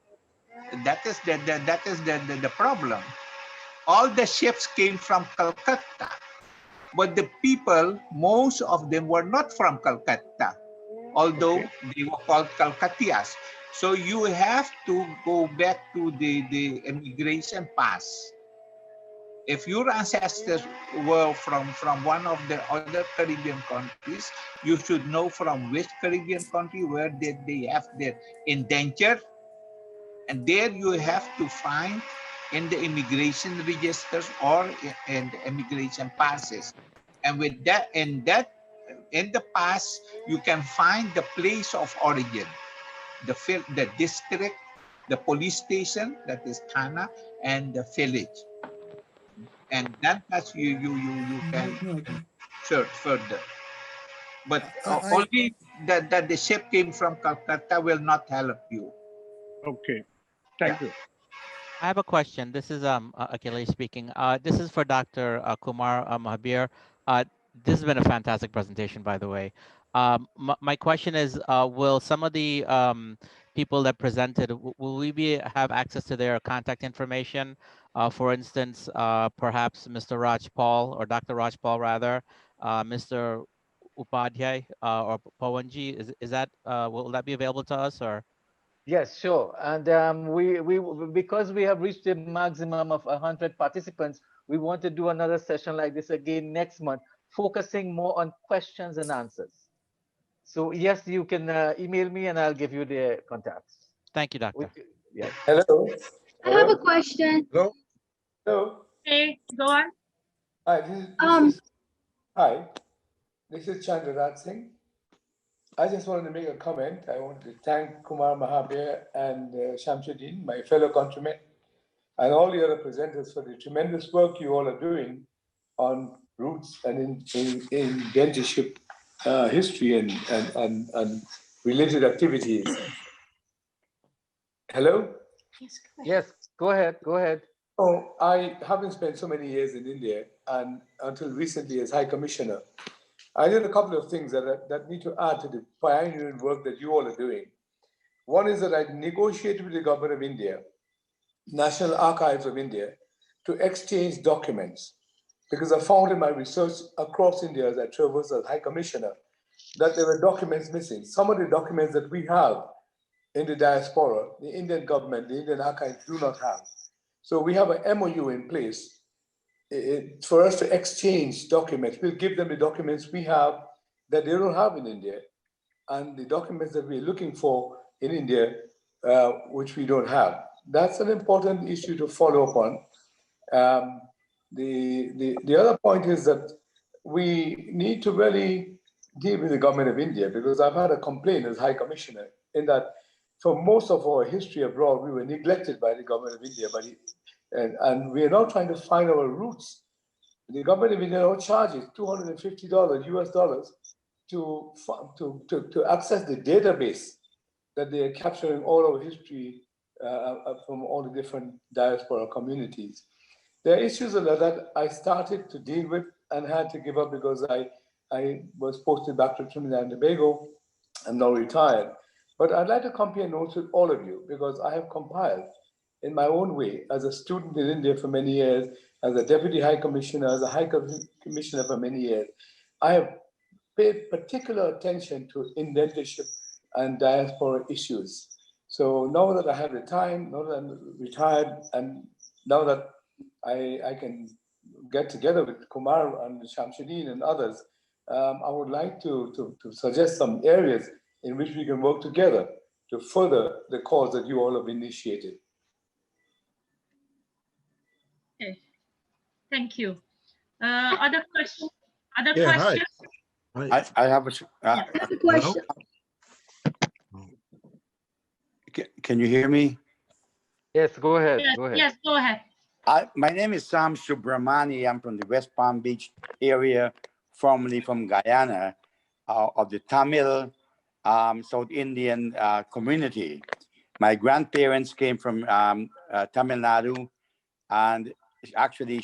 G: That is the problem. All the ships came from Calcutta, but the people, most of them were not from Calcutta, although they were called Calcuttias. So you have to go back to the immigration pass. If your ancestors were from one of the other Caribbean countries, you should know from which Caribbean country, where did they have their indenture, and there you have to find in the immigration registers or in the immigration passes. And with that, in the pass, you can find the place of origin, the district, the police station, that is Thana, and the village. And then you can search further. But only that the ship came from Calcutta will not help you.
L: Okay, thank you.
J: I have a question. This is Akhilesh speaking. This is for Dr. Kumar Mahabir. This has been a fantastic presentation, by the way. My question is, will some of the people that presented, will we have access to their contact information? For instance, perhaps Mr. Rajpal or Dr. Rajpal rather, Mr. Upadhyay or Pawanji, is that will that be available to us or?
A: Yes, sure. And because we have reached a maximum of 100 participants, we want to do another session like this again next month, focusing more on questions and answers. So yes, you can email me and I'll give you the contacts.
J: Thank you, Doctor.
A: Yes.
M: Hello.
B: I have a question.
M: Hello. Hello.
C: Hey, go on.
M: Hi. Hi. This is Chandra Singh. I just wanted to make a comment. I want to thank Kumar Mahabir and SHAMSHU DEEN, my fellow countrymen, and all the other presenters for the tremendous work you all are doing on roots and in dentistry history and related activities. Hello?
A: Yes, go ahead. Go ahead.
M: Oh, I haven't spent so many years in India, and until recently as High Commissioner, I did a couple of things that need to add to the pioneering work that you all are doing. One is that I negotiated with the government of India, National Archives of India, to exchange documents because I found in my research across India as I traversed as High Commissioner that there were documents missing. Some of the documents that we have in the diaspora, the Indian government, the Indian archives do not have. So we have an MOU in place for us to exchange documents. We'll give them the documents we have that they don't have in India, and the documents that we're looking for in India, which we don't have. That's an important issue to follow up on. The other point is that we need to really deal with the government of India, because I've had a complaint as High Commissioner in that for most of our history abroad, we were neglected by the government of India, and we are now trying to find our roots. The government of India now charges $250 US dollars to access the database that they are capturing all our history from all the different diaspora communities. There are issues that I started to deal with and had to give up because I was posted back to Trinidad and Tobago. I'm now retired. But I'd like to compare notes with all of you because I have compiled in my own way as a student in India for many years, as a Deputy High Commissioner, as a High Commissioner for many years. I have paid particular attention to indentureship and diaspora issues. So now that I have the time, now that I'm retired, and now that I can get together with Kumar and SHAMSHU DEEN and others, I would like to suggest some areas in which we can work together to further the cause that you all have initiated.
C: Okay, thank you. Other questions? Other
N: Yeah,
C: questions?
N: hi.
F: I have a
B: question.
F: Can you hear me?
H: Yes, go ahead.
C: Yes,
H: Go ahead.
C: yes, go ahead.
F: My name is Sam Subramani. I'm from the West Palm Beach area, formerly from Guyana, of the Tamil South Indian community. My grandparents came from Tamil Nadu, and actually,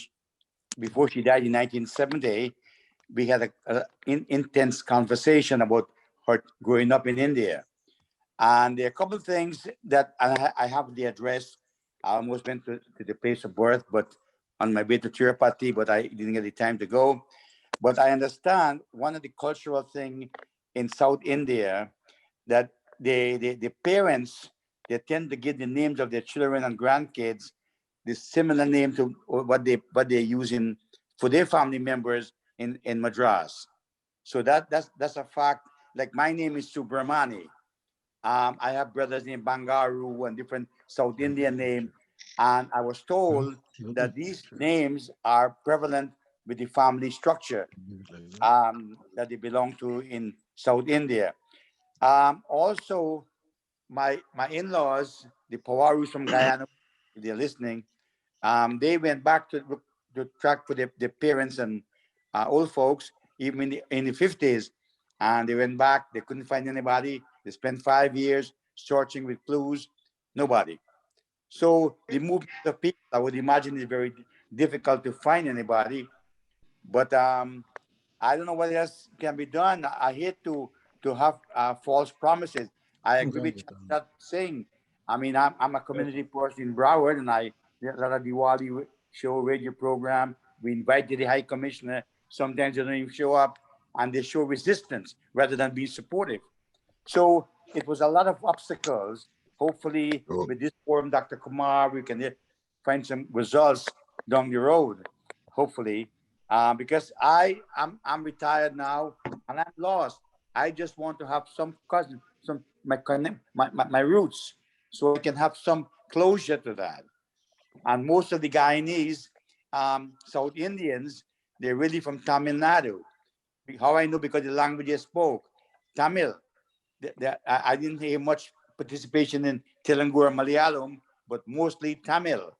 F: before she died in 1970, we had an intense conversation about her growing up in India. And there are a couple of things that I have the address. I almost went to the place of birth, but on my way to Tirupati, but I didn't get the time to go. But I understand one of the cultural things in South India that the parents, they tend to give the names of their children and grandkids the similar name to what they're using for their family members in Madras. So that's a fact. Like my name is Subramani. I have brothers named Bangaru and different South Indian names. And I was told that these names are prevalent with the family structure that they belong to in South India. Also, my in-laws, the Pawarus from Guyana, if they're listening, they went back to track for their parents and old folks, even in the 50s. And they went back, they couldn't find anybody. They spent 5 years searching with clues, nobody. So the movement of people, I would imagine, is very difficult to find anybody. But I don't know what else can be done. I hate to have false promises. I agree with that saying. I mean, I'm a community person in Broward, and I a lot of Diwali show radio program. We invite the High Commissioner. Sometimes they don't even show up, and they show resistance rather than being supportive. So it was a lot of obstacles. Hopefully, with this forum, Dr. Kumar, we can find some results down the road. Hopefully, because I'm retired now and I'm lost. I just want to have some cousin, my roots, so I can have some closure to that. And most of the Guyanese, South Indians, they're really from Tamil Nadu. How I know? Because the language they spoke, Tamil. I didn't hear much participation in Telugu or Malayalam, but mostly Tamil.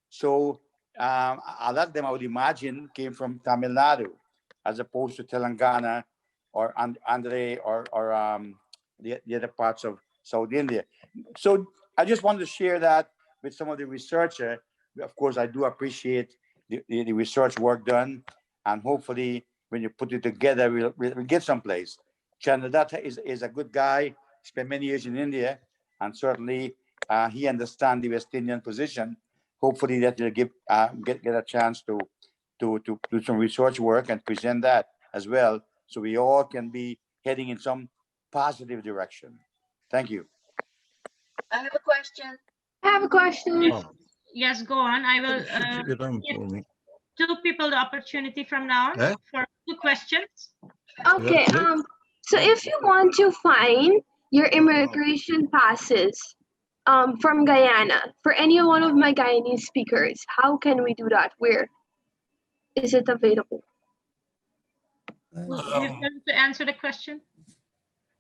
F: So a lot of them, I would imagine, came from Tamil Nadu, as opposed to Telangana or Andhra or the other parts of South India. So I just wanted to share that with some of the researchers. Of course, I do appreciate the research work done, and hopefully, when you put it together, we'll get someplace. Chandradatta is a good guy. Spent many years in India, and certainly he understands the West Indian position. Hopefully, that will get a chance to to do some research work and present that as well, so we all can be heading in some positive direction. Thank you.
B: I have a question. I have a question.
C: Yes, go on. I will give two people the opportunity from now on for 2 questions.
N: Okay. So if you want to find your immigration passes from Guyana for any one of my Guyanese speakers, how can we do that? Where is it available?
C: Who's going to answer the question?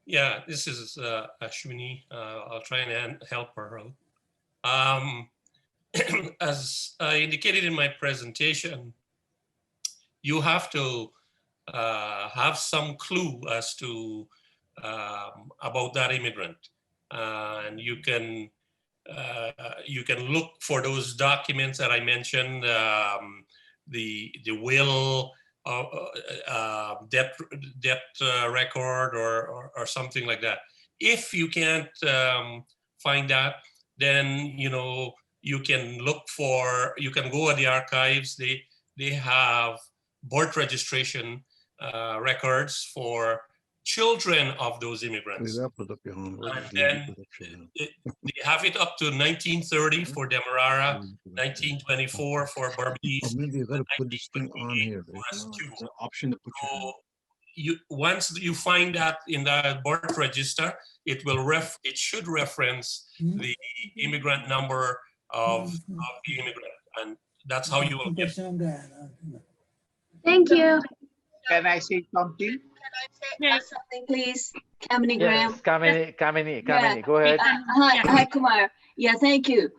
E: Yeah, this is Ashwini. I'll try and help her. As I indicated in my presentation, you have to have some clue as to about that immigrant, and you can look for those documents that I mentioned, the will, debt record, or something like that. If you can't find that, then you can look for, you can go at the archives. They have birth registration records for children of those immigrants. And then they have it up to 1930 for Demerara, 1924 for Berbice, and 1928 for us too. So once you find that in the birth register, it should reference the immigrant number of the immigrant, and that's how you will get it.
N: Thank you.
G: Can I say something?
B: Yes, something, please. Kamini
A: Yes,
B: Graham.
A: Kamini, go ahead.
B: Hi, Kumar. Yeah, thank you.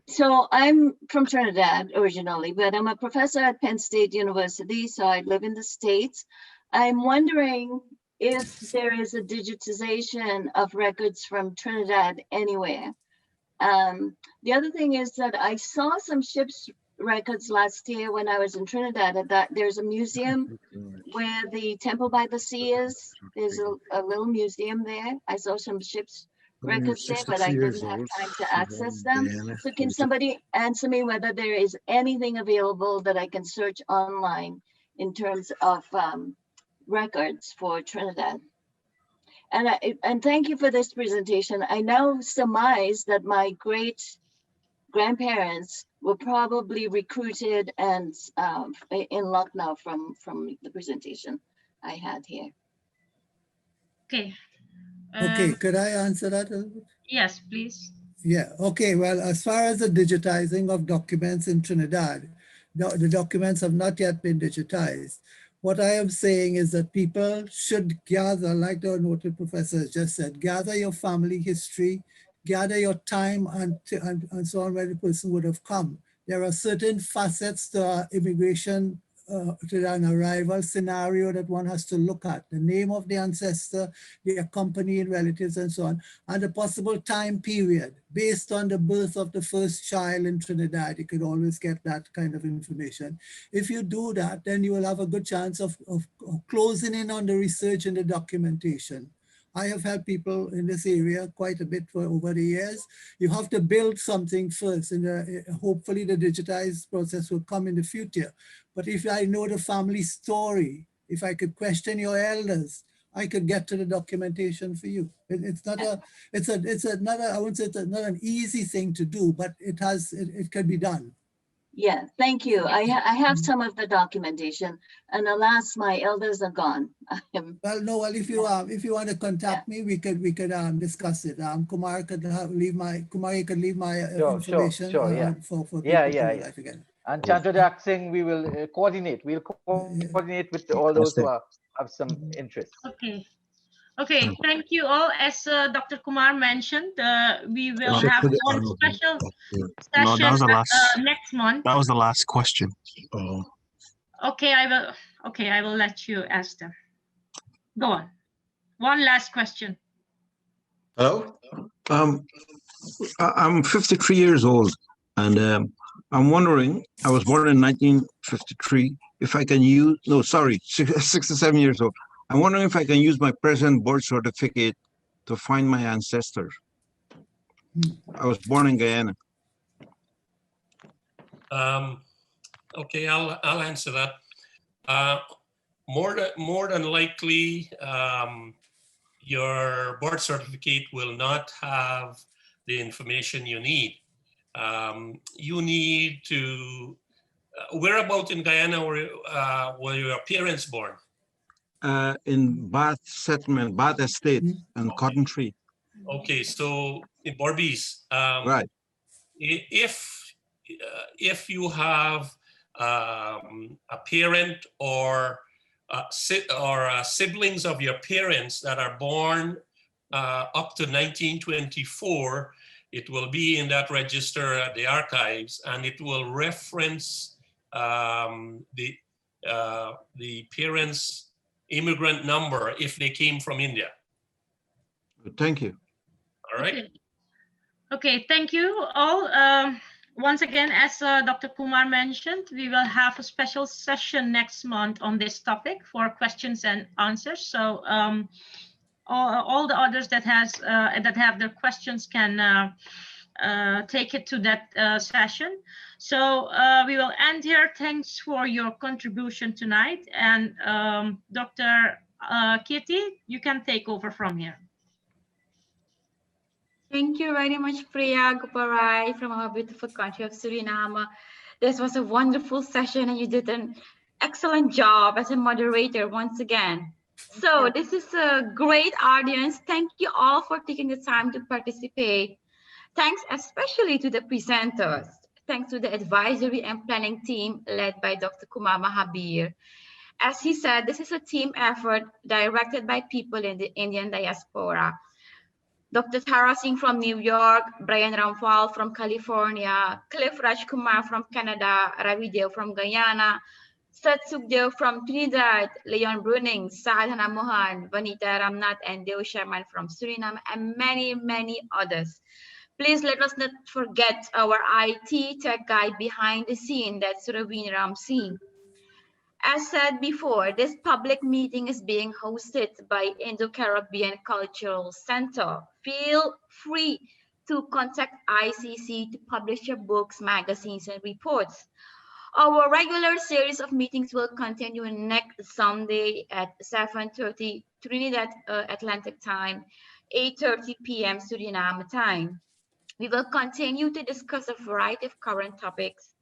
B: So I'm from Trinidad originally, but I'm a professor at Penn State University, so I live in the States. I'm wondering if there is a digitization of records from Trinidad anywhere. The other thing is that I saw some ships records last year when I was in Trinidad. That there's a museum where the Temple by the Sea is. There's a little museum there. I saw some ships records there, but I didn't have time to access them. So can somebody answer me whether there is anything available that I can search online in terms of records for Trinidad? And thank you for this presentation. I now surmise that my great grandparents were probably recruited and in Lucknow from the presentation I had here.
C: Okay.
D: Okay, could I answer that a little bit?
C: Yes, please.
D: Yeah, okay, well, as far as the digitizing of documents in Trinidad, the documents have not yet been digitized. What I am saying is that people should gather, like the noted professor just said, gather your family history, gather your time and so on, where the person would have come. There are certain facets to immigration, to an arrival scenario that one has to look at. The name of the ancestor, the accompanying relatives and so on, and the possible time period. Based on the birth of the first child in Trinidad, you could always get that kind of information. If you do that, then you will have a good chance of closing in on the research and the documentation. I have helped people in this area quite a bit for over the years. You have to build something first, and hopefully the digitized process will come in the future. But if I know the family story, if I could question your elders, I could get to the documentation for you. It's not a, I wouldn't say it's not an easy thing to do, but it can be done.
B: Yeah, thank you. I have some of the documentation, and alas, my elders are gone.
D: Well, no. Well, if you want to contact me, we could
A: discuss
D: it. Kumar could leave my information.
A: Sure, yeah.
D: For
A: Yeah. And Chandradak Singh, we will coordinate. We'll coordinate with all those who have some interest.
C: Okay, thank you all. As Dr. Kumar mentioned, we will have one special session next month.
O: That was the last question.
C: Okay, I will let you ask them. Go on. One last question.
O: Hello? I'm 53 years old, and I'm wondering, I was born in 1953, if I can use, 67 years old. I'm wondering if I can use my present birth certificate to find my ancestors. I was born in Guyana.
E: Okay, I'll answer that. More than likely, your birth certificate will not have the information you need. You need to, whereabout in Guyana were your parents born?
O: In Bath Settlement, Bath Estate and Cotton Tree.
E: Okay, so in Barbies.
O: Right.
E: If you have a parent or siblings of your parents that are born up to 1924, it will be in that register at the archives, and it will reference the parents' immigrant number if they came from India.
O: Thank you.
E: All right.
C: Okay, thank you all. Once again, as Dr. Kumar mentioned, we will have a special session next month on this topic for questions and answers. So all the others that have their questions can take it to that session. So we will end here. Thanks for your contribution tonight. And Dr. Kirti, you can take over from here.
B: Thank you very much, Priya Goparai from our beautiful country of Suriname. This was a wonderful session and you did an excellent job as a moderator once again. So this is a great audience. Thank you all for taking the time to participate. Thanks especially to the presenters. Thanks to the advisory and planning team led by Dr. Kumar Mahabir. As he said, this is a team effort directed by people in the Indian diaspora. Dr. Tara Singh from New York, Brian Ramphal from California, Cliff Rajkumar from Canada, Ravi Dev from Guyana, Sat Sukhdev from Trinidad, Leon Bruning, Sadhana Mohan, Vanita Ramnath, and Deo Sharman from Suriname, and many, many others. Please let us not forget our IT tech guy behind the scene, that's Raveen Ram Singh. As said before, this public meeting is being hosted by Indo-Caribbean Cultural Centre. Feel free to contact ICC to publish your books, magazines, and reports. Our regular series of meetings will continue next Sunday at 7:30 Trinidad Atlantic Time, 8:30 p.m. Suriname time. We will continue to discuss a variety of current topics.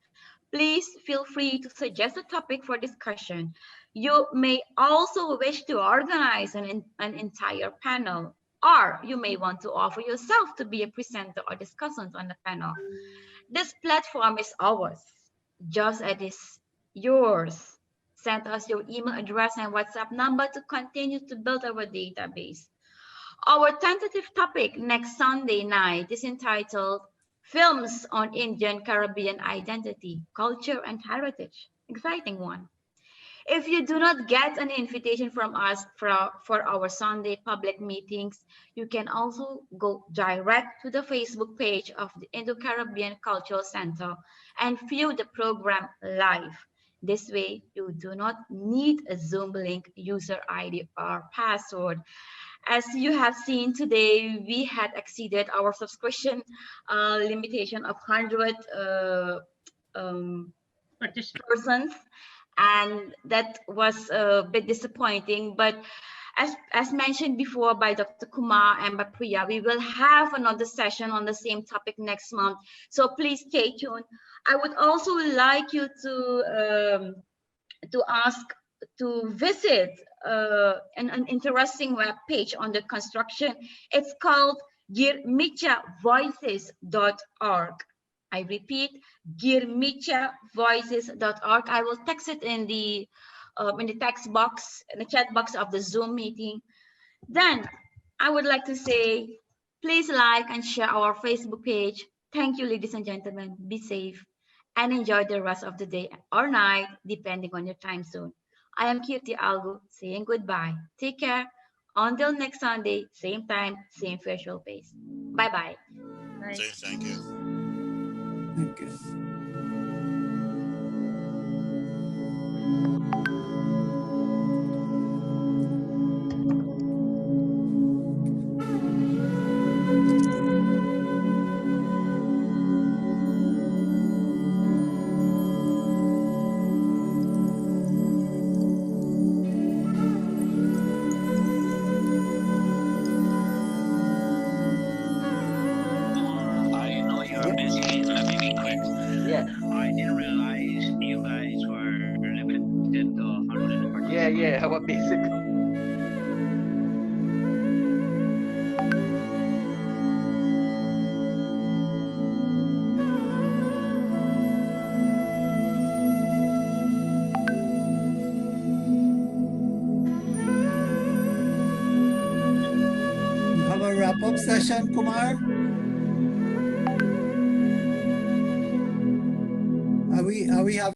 B: Please feel free to suggest a topic for discussion. You may also wish to organize an entire panel, or you may want to offer yourself to be a presenter or discussant on the panel. This platform is ours, just as it is yours. Send us your email address and WhatsApp number to continue to build our database. Our tentative topic next Sunday night is entitled Films on Indian Caribbean Identity, Culture and Heritage. Exciting one. If you do not get an invitation from us for our Sunday public meetings, you can also go direct to the Facebook page of the Indo-Caribbean Cultural Centre and view the program live. This way, you do not need a Zoom link, user ID, or password. As you have seen today, we had exceeded our subscription limitation of 100 persons, and that was a bit disappointing. But as mentioned before by Dr. Kumar and by Priya, we will have another session on the same topic next month. So please stay tuned. I would also like you to visit an interesting web page on the construction. It's called girmichavoices.org. I repeat, girmichavoices.org. I will text it in the text box, in the chat box of the Zoom meeting. Then I would like to say, please like and share our Facebook page. Thank you, ladies and gentlemen. Be safe and enjoy the rest of the day or night, depending on your time zone. I am Kirti Algu saying goodbye. Take care. Until next Sunday, same time, same virtual pace. Bye-bye.
P: Thank you.
D: Thank you. wrap-up session, Kumar? Are we having